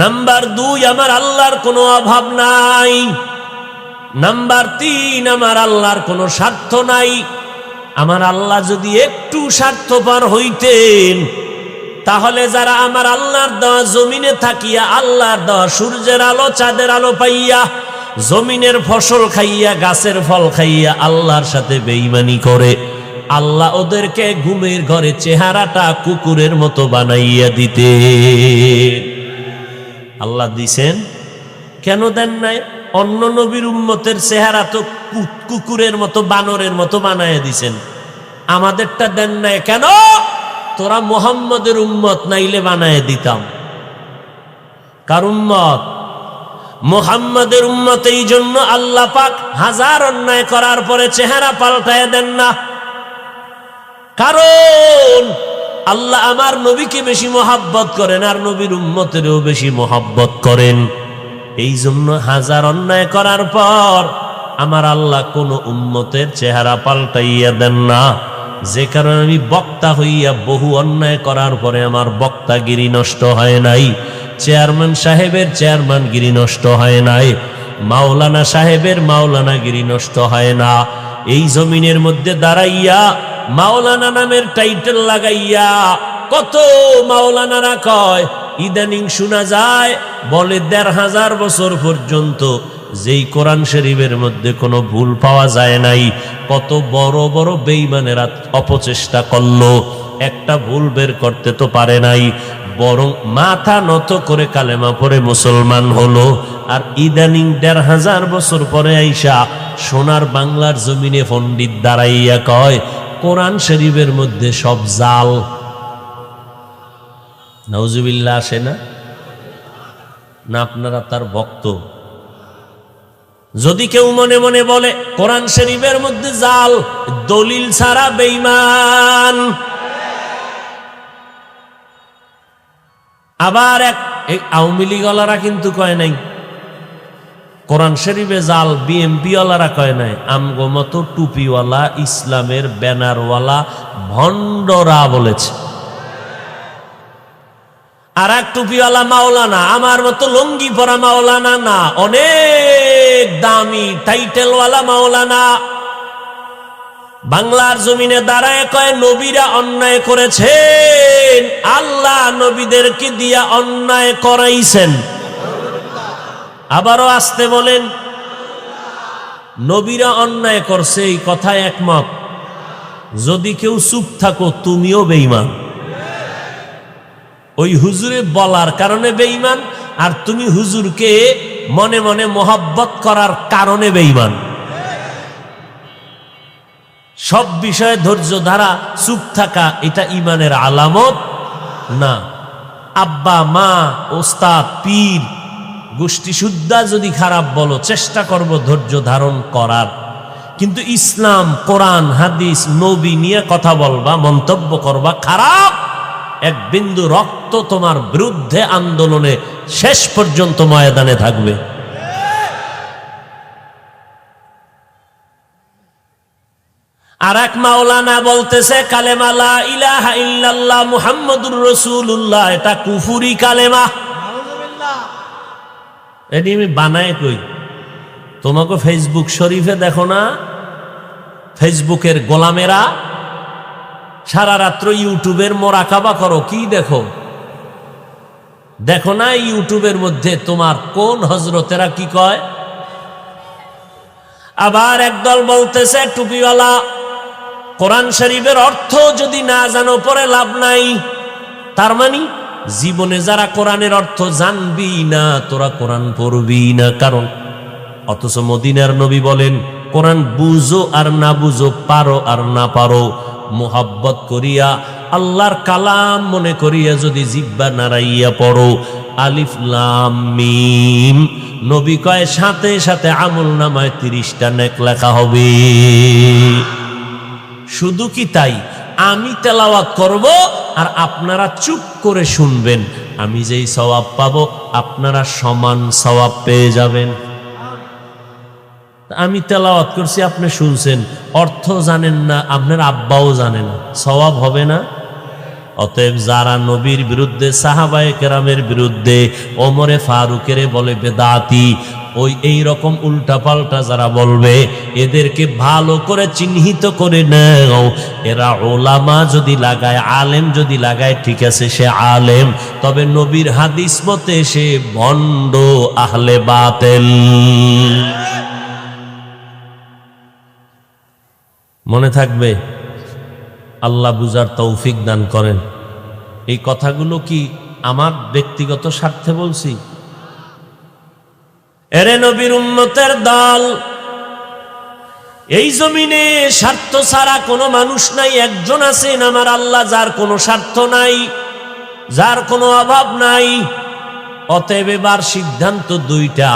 নাম্বার 2, আমার আল্লাহর কোনো অভাব নাই। নাম্বার 3, আমার আল্লাহর কোনো স্বার্থ নাই। আমার আল্লাহ যদি একটু স্বার্থপর হইতেন, তাহলে যারা আমার আল্লাহর দেওয়া জমিনে থাকিয়া, আল্লাহর দেওয়া সূর্যের আলো চাঁদের আলো পাইয়া, জমিনের ফসল খাইয়া, গাছের ফল খাইয়া আল্লাহর সাথে বেঈমানি করে, আল্লাহ ওদেরকে ঘুমের ঘরে চেহারাটা কুকুরের মতো বানাইয়া দিতে। আল্লাহ দিছেন, কেন দেন নাই? অন্য নবীর উম্মতের চেহারা তো কুকুরের মতো, বানরের মতো বানাইয়া দিছেন, আমাদেরটা দেন নাই কেন? তোরা মুহাম্মদের উম্মত নাইলে বানাইয়া দিতাম। কার উম্মত? মুহাম্মাদের উম্মত। এই জন্য আল্লাহ পাক হাজার অন্যায় করার পরে চেহারা পাল্টায় দেন না, কারণ আল্লাহ আমার নবীকে বেশি মহাব্বত করেন আর নবীর উম্মতেরও বেশি মহাব্বত করেন। এই জন্য হাজার অন্যায় করার পর আমার আল্লাহ কোন উম্মতের চেহারা পাল্টাইয়া দেন না। যে কারণে আমি বক্তা হইয়া বহু অন্যায় করার পরে আমার বক্তাগিরি নষ্ট হয় নাই, চেয়ারম্যান সাহেবের চেয়ারম্যানগিরি নষ্ট হয় নাই, মাওলানা সাহেবের মাওলানাগিরি নষ্ট হয় না। এই জমিনের মধ্যে দাঁড়াইয়া মাওলানা নামের টাইটেল লাগাইয়া কত মাওলানারা কয়, ইদানিং শোনা যায় বলে ১৫০০ বছর পর্যন্ত যেই কোরআন শরীফের মধ্যে কোনো ভুল পাওয়া যায় নাই, কত বড় বড় বেঈমানেরা অপচেষ্টা করলো, একটা ভুল বের করতে তো পারে নাই, বরং মাথা নত করে কালেমা পড়ে মুসলমান হলো। আর ইদানিং ১৫০০ বছর পরে আইসা সোনার বাংলার জমিনে পণ্ডিত দাঁড়াইয়া কয় কোরআন শরীফের মধ্যে সব জাল। নাউজুবিল্লাহ আসে না? না আপনারা তার ভক্ত? যদি কেউ মনে মনে বলে কোরআন শরীফের মধ্যে জাল, দলিল ছাড়া বেঈমান। আবার এক আওয়ামী লীগওয়ালারা কিন্তু কয় নাই কোরআন শরীফে জাল, বিএমপি ওয়ালারা কয় নাই, আমগো মতো টুপিওয়ালা ইসলামের ব্যানারওয়ালা ভণ্ডরা বলেছে। আর এক টুপিওয়ালা মাওলানা, আমার মতো লুঙ্গি পরা মাওলানা না, অনেক দামি টাইটেলওয়ালা মাওলানা, বাংলার জমিনে দাঁড়ায় কয় নবীরা অন্যায় করেছেন, আল্লাহ নবীদেরকে দিয়া অন্যায় করাইছেন। আবারও আসতে বলেন, নবীরা অন্যায় করছে এই কথায় একমত? যদি কেউ চুপ থাকো তুমিও বেঈমান। ওই হুজুরে বলার কারণে বেঈমান, আর তুমি হুজুরকে মনে মনে মোহাব্বত করার কারণে বেঈমান। সব বিষয়ে ধৈর্য ধারা, চুপ থাকা এটা ঈমানের আলামত না। আব্বা মা ওস্তাদ পীর গোষ্ঠী সুদ্ধা যদি খারাপ বলো, চেষ্টা করব ধৈর্য ধারণ করার, কিন্তু ইসলাম কোরআন হাদিস নবী নিয়ে কথা বলবা, মন্তব্য করবা, খারাপ এক বিন্দু রক্ত তোমার বিরুদ্ধে আন্দোলনে শেষ পর্যন্ত ময়দানে থাকবে। আর এক মাওলানা বলতেছে কালেমা লা ইলাহা ইল্লাল্লাহ মুহাম্মাদুর রাসূলুল্লাহ এটা কুফরি কালেমা। এটি আমি বানায় কই, তোমাকে ফেসবুক শরীফে দেখো না, ফেসবুকের গোলামেরা সারা রাত্র ইউটিউবের মোরাকাবা করো, কি দেখো? দেখো না ইউটিউবের মধ্যে তোমার কোন হজরতেরা কি কয়। আবার একদল বলতেছে টুপিওয়ালা কোরআন শরীফের অর্থ যদি না জানো পরে লাভ নাই। তার মানে জীবনে যারা কোরআনের অর্থ জানবি না তোরা কোরআন পড়বি না। কারণ অথচ মদিনার নবী বলেন কোরআন বুঝো আর না বুঝো, পারো আর না পারো, মোহাব্বত করিয়া আল্লাহর কালাম মনে করিয়া যদি জিহ্বা নাড়াইয়া পড়ো, আলিফ লাম মিম, নবী কয় সাথে সাথে আমল নামায় 30টা নেক লেখা হবে। শুধু কি তাই, আমি তেলাওয়াত করব আর আপনারা চুপ করে শুনবেন, আমি যেই সওয়াব পাবো আপনারা সমান সওয়াব পেয়ে যাবেন। আমি তেলাওয়াত করছি, আপনি শুনছেন, অর্থ জানেন না, আপনার আব্বাও জানে না, সওয়াব হবে না? অতএব যারা নবীর বিরুদ্ধে, সাহাবায়ে কেরামের বিরুদ্ধে, ওমরে ফারুকের বলে বেদাতি, ওই এই রকম উল্টা পাল্টা যারা বলবে এদেরকে ভালো করে চিহ্নিত করে নাও। এরা ওলামা যদি লাগায়, আলেম যদি লাগায়, ঠিক আছে সে আলেম, তবে নবীর হাদিস মতে সে ভণ্ড আহলে বাতিল। মনে থাকবে, আল্লাহ বুঝার তৌফিক দান করেন। এই কথাগুলো কি আমার ব্যক্তিগত স্বার্থে বলছি? এরে নবীর উম্মতের দল, এই জমিনে স্বার্থ ছাড়া কোনো মানুষ নাই। একজন আছেন আমার আল্লাহ, যার কোনো স্বার্থ নাই, যার কোনো অভাব নাই। অতএব এবার সিদ্ধান্ত দুইটা,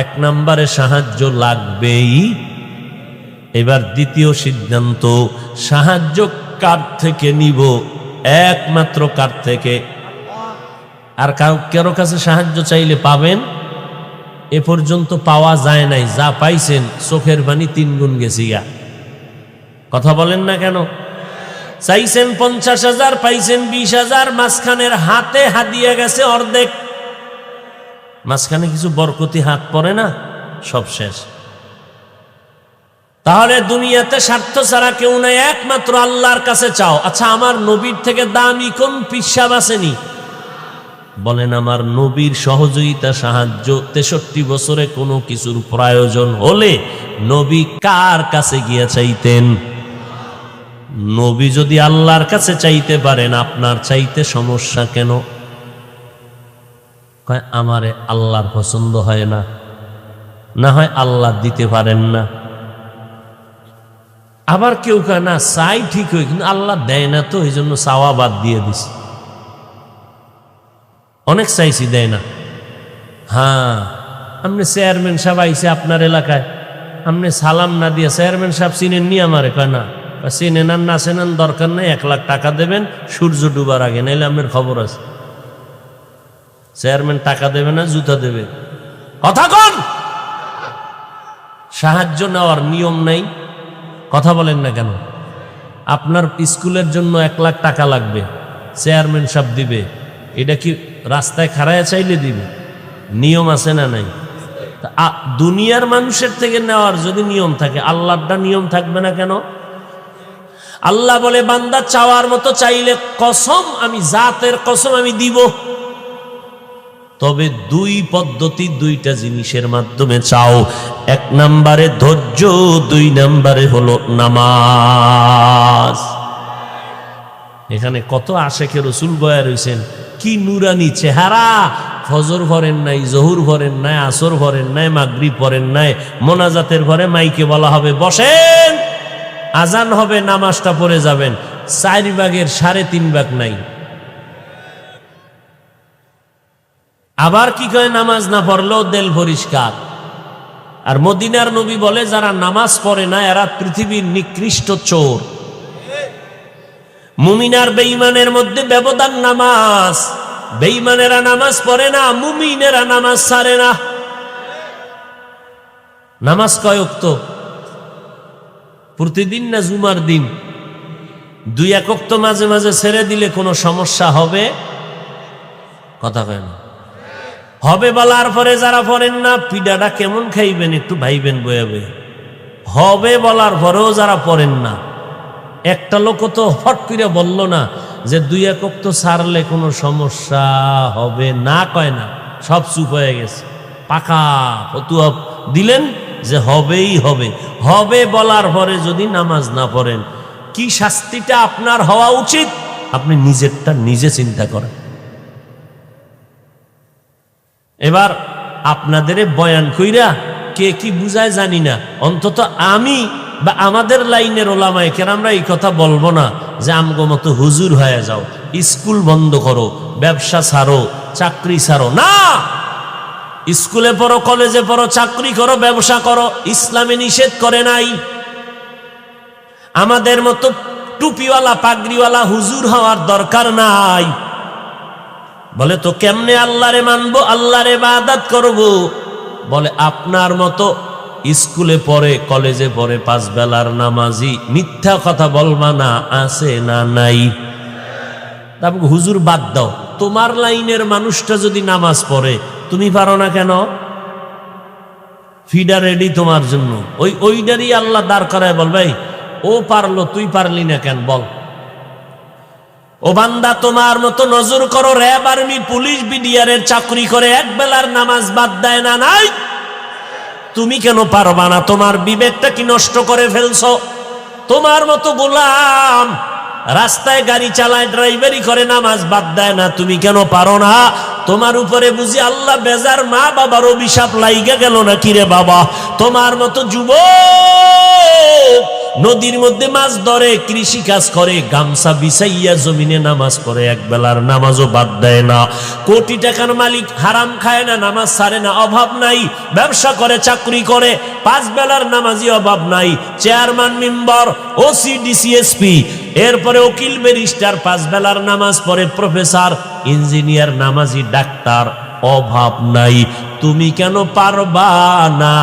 এক নম্বরে সাহায্য লাগবেই। এবার দ্বিতীয় সিদ্ধান্ত, সাহায্য কার থেকে নিব? একমাত্র কার থেকে? আর কারো কাছে সাহায্য চাইলে পাবেন? এ পর্যন্ত পাওয়া যায় নাই, যা পাইছেন চোখের পানি 3 গুণ গেছি গা। কথা বলেন না কেন? চাইছেন 50,000, পাইছেন 20,000, মাঝখানের হাতে হাদিয়া গেছে অর্ধেক। মাঝখানে কিছু বরকতি হাত পড়ে না, সব শেষ। তাহলে দুনিয়াতে স্বার্থ ছাড়া কেউ নাই, একমাত্র আল্লাহর কাছে চাও। আচ্ছা, আমার নবীর থেকে দামি কোন পিসাব আসেনি? বলেন, আমার নবীর সহযোগিতা সাহায্য 63 বছরে কোনো কিছুর প্রয়োজন হলে নবী কার কাছে গিয়া চাইতেন? নবী যদি আল্লাহর কাছে চাইতে পারেন, আপনার চাইতে সমস্যা কেন? কয় আমারে আল্লাহর পছন্দ হয় না, না হয় আল্লাহ দিতে পারেন না। আবার কেউ কয় না চাই ঠিক হয়, কিন্তু আল্লাহ দেয় না, তো এই জন্য চাওয়া বাদ দিয়ে দিস। অনেক চাইছি, দেয় না। হ্যাঁ, আপনি চেয়ারম্যান সাহেব আইসে আপনার এলাকায়, আপনি সালাম না দিয়ে চেয়ারম্যান সাহেব চিনেন নি? আমারে কয় না। চিনেন আর না চেনেন দরকার নেই, 1 লাখ টাকা দেবেন সূর্য ডুবার আগে, নাইলে আপনার খবর আছে। চেয়ারম্যান টাকা দেবে না, জুতা দেবে। কথা কন। সাহায্য নেওয়ার নিয়ম নাই। কথা বলেন না কেন? আপনার স্কুলের জন্য 1 লাখ টাকা লাগবে, চেয়ারম্যান সাহেব দিবে। এটা কি রাস্তায় খাড়ায় চাইলে দিবে? নিয়ম আছে না নাই? দুনিয়ার মানুষের থেকে নেওয়ার যদি নিয়ম থাকে, আল্লাহটা নিয়ম থাকবে না কেন? আল্লাহ বলে, বান্দা চাওয়ার মতো চাইলে কসম, আমি জাতের কসম আমি দিব। তবে 2 পদ্ধতি, 2টা জিনিসের মাধ্যমে চাও। 1 নম্বরে ধৈর্য, 2 নম্বরে হলো নামাজ। এখানে কত আশেকে রসুল বয়া রয়েছেন, কি নুরানি চেহারা। ফজর ভরেন নাই, জহুর ভরেন নাই, আসর ভরেন নাই, মাগরিব ভরেন নাই। মোনাজাতের ঘরে মাইকে বলা হবে বসেন, আজান হবে, নামাজটা পড়ে যাবেন। 4 ভাগের 3.5 ভাগ নাই। আবার কি কয়, নামাজ না পড়লেও দিল পরিষ্কার। আর মদিনার নবী বলে, যারা নামাজ পড়ে না এরা পৃথিবীর নিকৃষ্ট চোর। মুমিনার বেঈমানের মধ্যে ব্যবধান নামাজ। বেঈমানেরা নামাজ পড়ে না, মুমিনেরা নামাজ ছাড়ে না। নামাজ কয় ওয়াক্ত? প্রতিদিন না জুমার দিন? 2-1 ওয়াক্ত মাঝে মাঝে ছেড়ে দিলে কোনো সমস্যা হবে? কথা কয় না? হবে বলার পরে যারা পড়েন না, পিডাটা কেমন খাইবেন একটু ভাইবেন বয়ে বয়ে। হবে বলার পরেও যারা পড়েন না, একটা লোক তো হট করে বলল না যে 2-1 ওয়াক্ত ছাড়লে কোনো সমস্যা হবে না, কয় না। সব চুপ হয়ে গেছে, পাকা ফতুয়া দিলেন যে হবেই হবে। হবে বলার পরে যদি নামাজ না পড়েন, কি শাস্তিটা আপনার হওয়া উচিত? আপনি নিজেরটা নিজে চিন্তা করেন। এবার আপনাদের বয়ান কইরা কে কি বুঝায় জানি না, অন্তত আমি বা আমাদের লাইনের ওলামায়ে কেরামরা এই কথা বলবো না যে আমগো মতো হুজুর হয়ে যাও, স্কুল বন্ধ করো, ব্যবসা ছাড়ো, চাকরি ছাড়ো। না, স্কুলে পড়ো, কলেজে পড়ো, চাকরি করো, ব্যবসা করো, ইসলামে নিষেধ করে নাই। আমাদের মতো টুপিওয়ালা পাগড়িওয়ালা হুজুর হওয়ার দরকার নাই। বলে তো কেমনে আল্লাহরে মানবো, আল্লাহর ইবাদত করব? বলে আপনার মতো স্কুলে পড়ে, কলেজে পড়ে, 5 বেলার নামাজি, মিথ্যা কথা বলবা না, আছে না নাই? তারপর হুজুর বাদ দাও, তোমার লাইনের মানুষটা যদি নামাজ পড়ে তুমি পারো না কেন? ফিডা রেডি তোমার জন্য, ওইটারই আল্লাহ দাঁড় করায় বলবে, ও পারলো তুই পারলি না কেন বল। ও বান্দা, তোমার মতো নজর করো, র্যাব, আর্মি, পুলিশ, বিডিআরের চাকরি করে 1 বেলার নামাজ বাদ দেয় না? নাই। তুমি কেন পারবা না? তোমার বিবেকটা কি নষ্ট করে ফেলছো? তোমার মতো গোলাম রাস্তায় গাড়ি চালায়, ড্রাইভারি করে, নামাজ বাদ দেয় না, তুমি কেন পারো না? তোমার উপরে বুঝি আল্লাহ বেজার, মা বাবার অভিশাপ লাইগা গেল না কিরে বাবা? তোমার মতো যুবক নদীর মধ্যে মাছ ধরে, কৃষি কাজ করে, গামছা বিছাইয়া জমিনে নামাজ পড়ে, এক বেলার নামাজও বাদ দেয় না। কোটি টাকার মালিক, হারাম খায় না, নামাজ ছাড়ে না, অভাব নাই, ব্যবসা করে, চাকরি করে, 5 বেলার নামাজি অভাব নাই, চেয়ারম্যান, মেম্বার, ওসি, ডিসিএসপি, এরপরে উকিল, ব্যারিস্টার, 5 বেলার নামাজ পড়ে, প্রফেসর, ইঞ্জিনিয়ার, নামাজি, ডাক্তার, অভাব নাই। তুমি কেন পারবা না?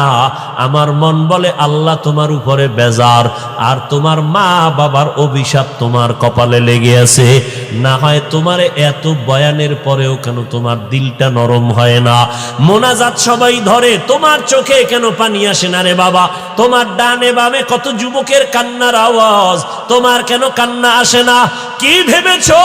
আমার মন বলে আল্লাহ তোমার উপরে বেজার, আর তোমার মা বাবার অভিশাপ তোমার কপালে লেগে আছে। না হয় তোমার এত বয়ানের পরেও কেন তোমার দিলটা নরম হয় না? মোনাজাত সবাই ধরে, তোমার চোখে কেন পানি আসে না রে বাবা? তোমার ডানে বামে কত যুবকের কান্নার আওয়াজ, তোমার কেন কান্না আসে না? কি ভেবেছো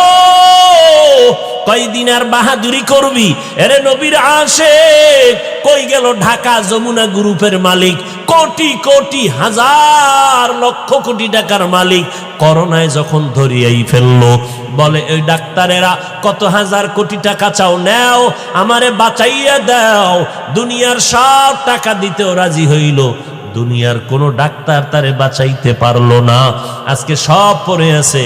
কয়দিন আর বাহাদুরি করবি? এরে নবীর আশিক, কই গেল ঢাকা যমুনা গ্রুপের মালিক, কোটি কোটি হাজার লক্ষ কোটি টাকার মালিক, করোনায় যখন ধরিয়াই ফেললো, বলে ওই ডাক্তারেরা কত হাজার কোটি টাকা চাও, নেও, আমারে বাঁচাইয়া দাও। দুনিয়ার সব টাকা দিতেও রাজি হইল, দুনিয়ার কোন ডাক্তার তারে বাঁচাইতে পারলো না। আজকে সব পড়ে আছে,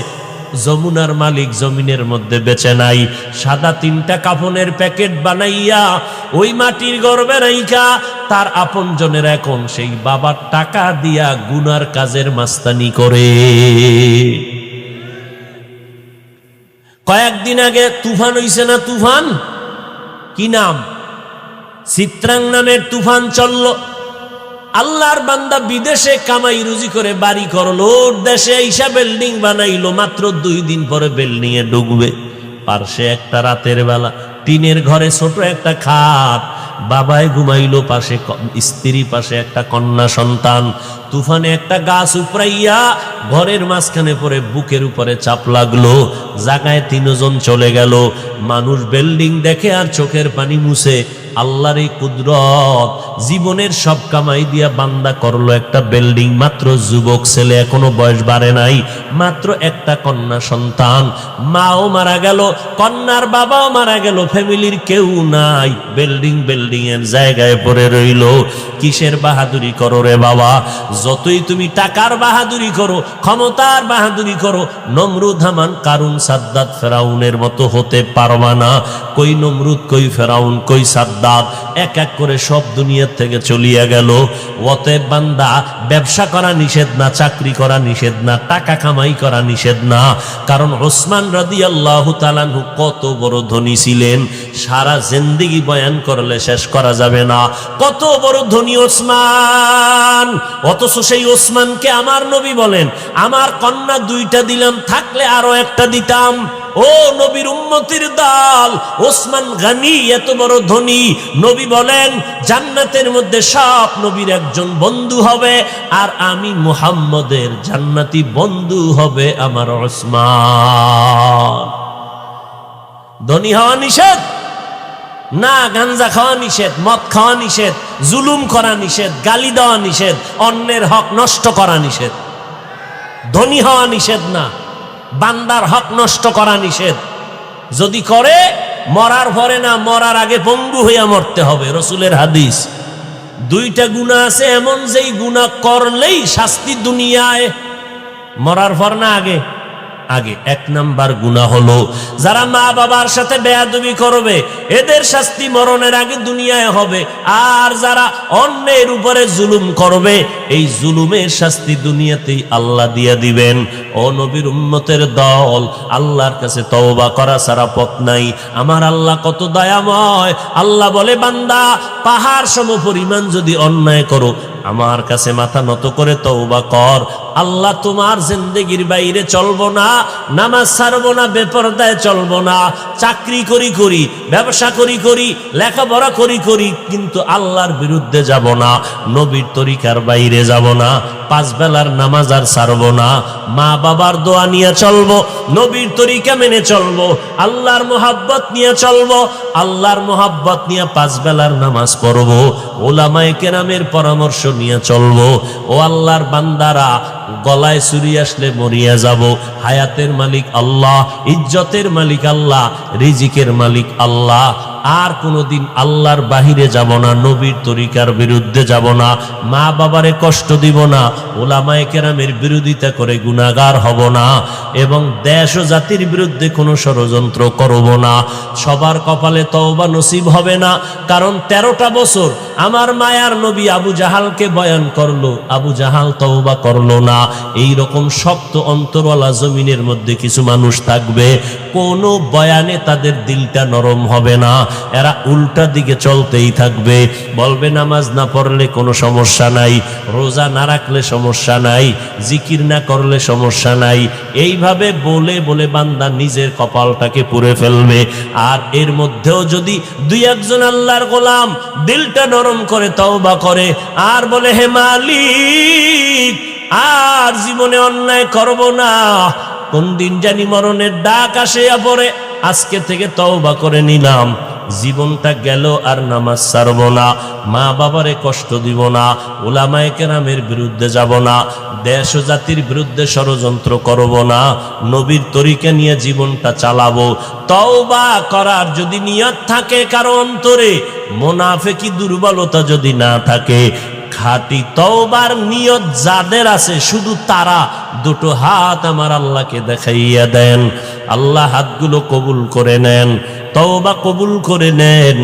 যমুনার মালিক জমিনের মধ্যে বেঁচে নাই। সাদা 3টা কাফনের প্যাকেট বানাইয়া ওই মাটির গর্ভে রাইখা তার আপনজনের এখন সেই বাবার টাকা দিয়া গুনার কাজের মাস্তানি করে। কয়েকদিন আগে তুফান হইছে না? তুফান কি নাম? চিত্রাং নামের তুফান চললো। আল্লাহর বান্দা বিদেশে কামাই রুজি করে বাড়ি করলো, দেশে আইসা বিল্ডিং বানাইলো, মাত্র 2 দিন পরে বিল্ডিং এ ঢুকবে। পার্শ্বে একটা রাতের বেলা টিনের ঘরে ছোট একটা খাট, বাবায় ঘুমাইলো, পাশে স্ত্রী, পাশে একটা কন্যা সন্তান। তুফানে একটা গাছ উপড়াইয়া ঘরের মাঝখানে পড়ে বুকের উপরে চাপ লাগলো, জায়গায় 3 জন চলে গেল। মানুষ বিল্ডিং দেখে আর চোখের পানি মুছে। আল্লাহর এই কুদরত, জীবনের সব কামাই দিয়া বান্দা করলো একটা বিল্ডিং। মাত্র যুবক ছেলে, এখনো বয়স বাড়ে নাই, মাত্র একটা কন্যা সন্তান। মাও মারা গেল, কন্যার বাবাও মারা গেল, ফ্যামিলির কেউ নাই, বিল্ডিং এর জায়গায় পড়ে রইল। কিসের বাহাদুরি করো রে বাবা? যতই তুমি টাকার বাহাদুরি করো, ক্ষমতার বাহাদুরি করো, নমরুদ, হামান, কারুন, সাদ্দাত, ফেরাউনের মতো হতে পারবা না। কই নমরুদ, কই ফেরাউন, কই সাদ্দাত, এক এক করে সব দুনিয়ার থেকে চলিয়া গেল। অতএব বান্দা, ব্যবসা করা নিষেধ না, চাকরি করা নিষেধ না, টাকা কামাই করা নিষেধ না। কারণ ওসমান রাদিয়াল্লাহু তাআলা আনহু কত বড় ধনী ছিলেন, সারা জিন্দেগি বয়ান করলে শেষ করা যাবে না। কত বড় ধনী ওসমান, অথচ সেই ওসমানকে আমার নবী বলেন, আমার কন্যা 2টা দিলাম, থাকলে আরো একটা দিতাম। ও নবীর উম্মতির দল, ওসমান গনি এত বড় ধনী, নবী বলেন জান্নাতের মধ্যে সব নবীর একজন বন্ধু হবে, আর আমি মুহাম্মদের জান্নাতি বন্ধু হবে আমার ওসমান। ধনী হওয়া নিষেধ না, গাঞ্জা খাওয়া নিষেধ, মদ খাওয়া নিষেধ, জুলুম করা নিষেধ, গালি দেওয়া নিষেধ, অন্যের হক নষ্ট করা নিষেধ। ধনী হওয়া নিষেধ না, বান্দার হক নষ্ট করা নিষেধ। যদি করে, মরার পরে না, মরার আগে পঙ্গু হইয়া মরতে হবে। রসুলের হাদিস। 2টা গুনাহ আছে এমন, যেই গুনাহ করলেই শাস্তি দুনিয়ায়, মরার পর না আগে? আগে। 1 নাম্বার গুনাহ হলো যারা মা বাবার সাথে বেয়াদবি করবে, এদের শাস্তি মরণের আগে দুনিয়ায় হবে। আর যারা অন্যের উপরে জুলুম করবে, এই জুলুমের শাস্তি দুনিয়াতেই আল্লাহ দিয়ে দিবেন। ও নবীর উম্মতের দল, আল্লাহর কাছে তওবা করা ছাড়া পথ নাই। আমার আল্লাহ কত দয়াময়। আল্লাহ বলে, বান্দা, পাহাড় সম পরিমাণ যদি অন্যায় করো, আমার কাছে মাথা নত করে তওবা কর। আল্লাহ তোমার জিন্দেগির বাইরে চলবো না, নামাজ ছাড়বো না, বেপরদায় চলবো না, চাকরি করি, ব্যবসা করি, লেখাপড়া করি, কিন্তু আল্লাহর বিরুদ্ধে যাব না, নবীর তরিকার বাইরে যাব না, 5 বেলার নামাজ আর ছাড়বো না, মা বাবার দোয়া নিয়ে চলবো, নবীর তরিকা মেনে চলবো, আল্লাহর মোহাব্বত নিয়ে চলবো, আল্লাহর মোহাব্বত নিয়ে 5 বেলার নামাজ পড়বো, ওলামায়ে কেরামের পরামর্শ নিয়ে চলবো। ও আল্লাহর বান্দারা, গলায় ছুরি আসলে মরিয়া যাব। হায়াতের মালিক আল্লাহ, ইজ্জতের মালিক আল্লাহ, রিজিকের মালিক আল্লাহ। আর কোনোদিন আল্লাহর বাহিরে যাব না, নবীর তরিকার বিরুদ্ধে যাব না, মা বাবারে কষ্ট দিব না, ওলামায়ে কেরামের বিরোধিতা করে গুনাহগার হব না, এবং দেশ ও জাতির বিরুদ্ধে কোনো ষড়যন্ত্র করব না। সবার কপালে তওবা নসিব হবে না, কারণ 13টা বছর আমার মায়ার নবী আবু জাহালকে বয়ান করলো, আবু জাহাল তওবা করলো না। এই রকম শক্ত অন্তরওয়ালা জমিনের মধ্যে কিছু মানুষ থাকবে, কোনো বয়ানে তাদের দিলটা নরম হবে না, এরা উল্টা দিকে চলতেই থাকবে। বলবে নামাজ না পড়লে কোনো সমস্যা নাই, রোজা না রাখলে সমস্যা নাই, জিকির না করলে সমস্যা নাই। এইভাবে বলে বলে বান্দা নিজের কপালটাকে পুড়ে ফেলবে। আর এর মধ্যেও যদি দুই একজন আল্লাহর গোলাম দিলটা নরম করে তওবা করে আর বলে, হে মালিক, আর জীবনে অন্যায় করব না, কোন দিন জানি মরণের ডাক আসিয়া পড়ে, আজকে থেকে তওবা করে নিলাম, জীবনটা গেল আর নামাজ ছাড়ব না, মা বাবারে কষ্ট দিব না, উলামায়ে কেরামের বিরুদ্ধে যাব না, দেশ ও জাতির বিরুদ্ধে ষড়যন্ত্র করব না, নবীর তরিকা নিয়ে জীবনটা চালাবো। তওবা করার যদি নিয়ত থাকে কারো অন্তরে, মুনাফিকি দুর্বলতা যদি না থাকে, খাঁটি তওবার নিয়ত যাদের আছে শুধু তারা দুটো হাত আমার আল্লাহকে দেখাইয়া দেন। আল্লাহ হাতগুলো কবুল করে নেন, তওবা কবুল করে নেন।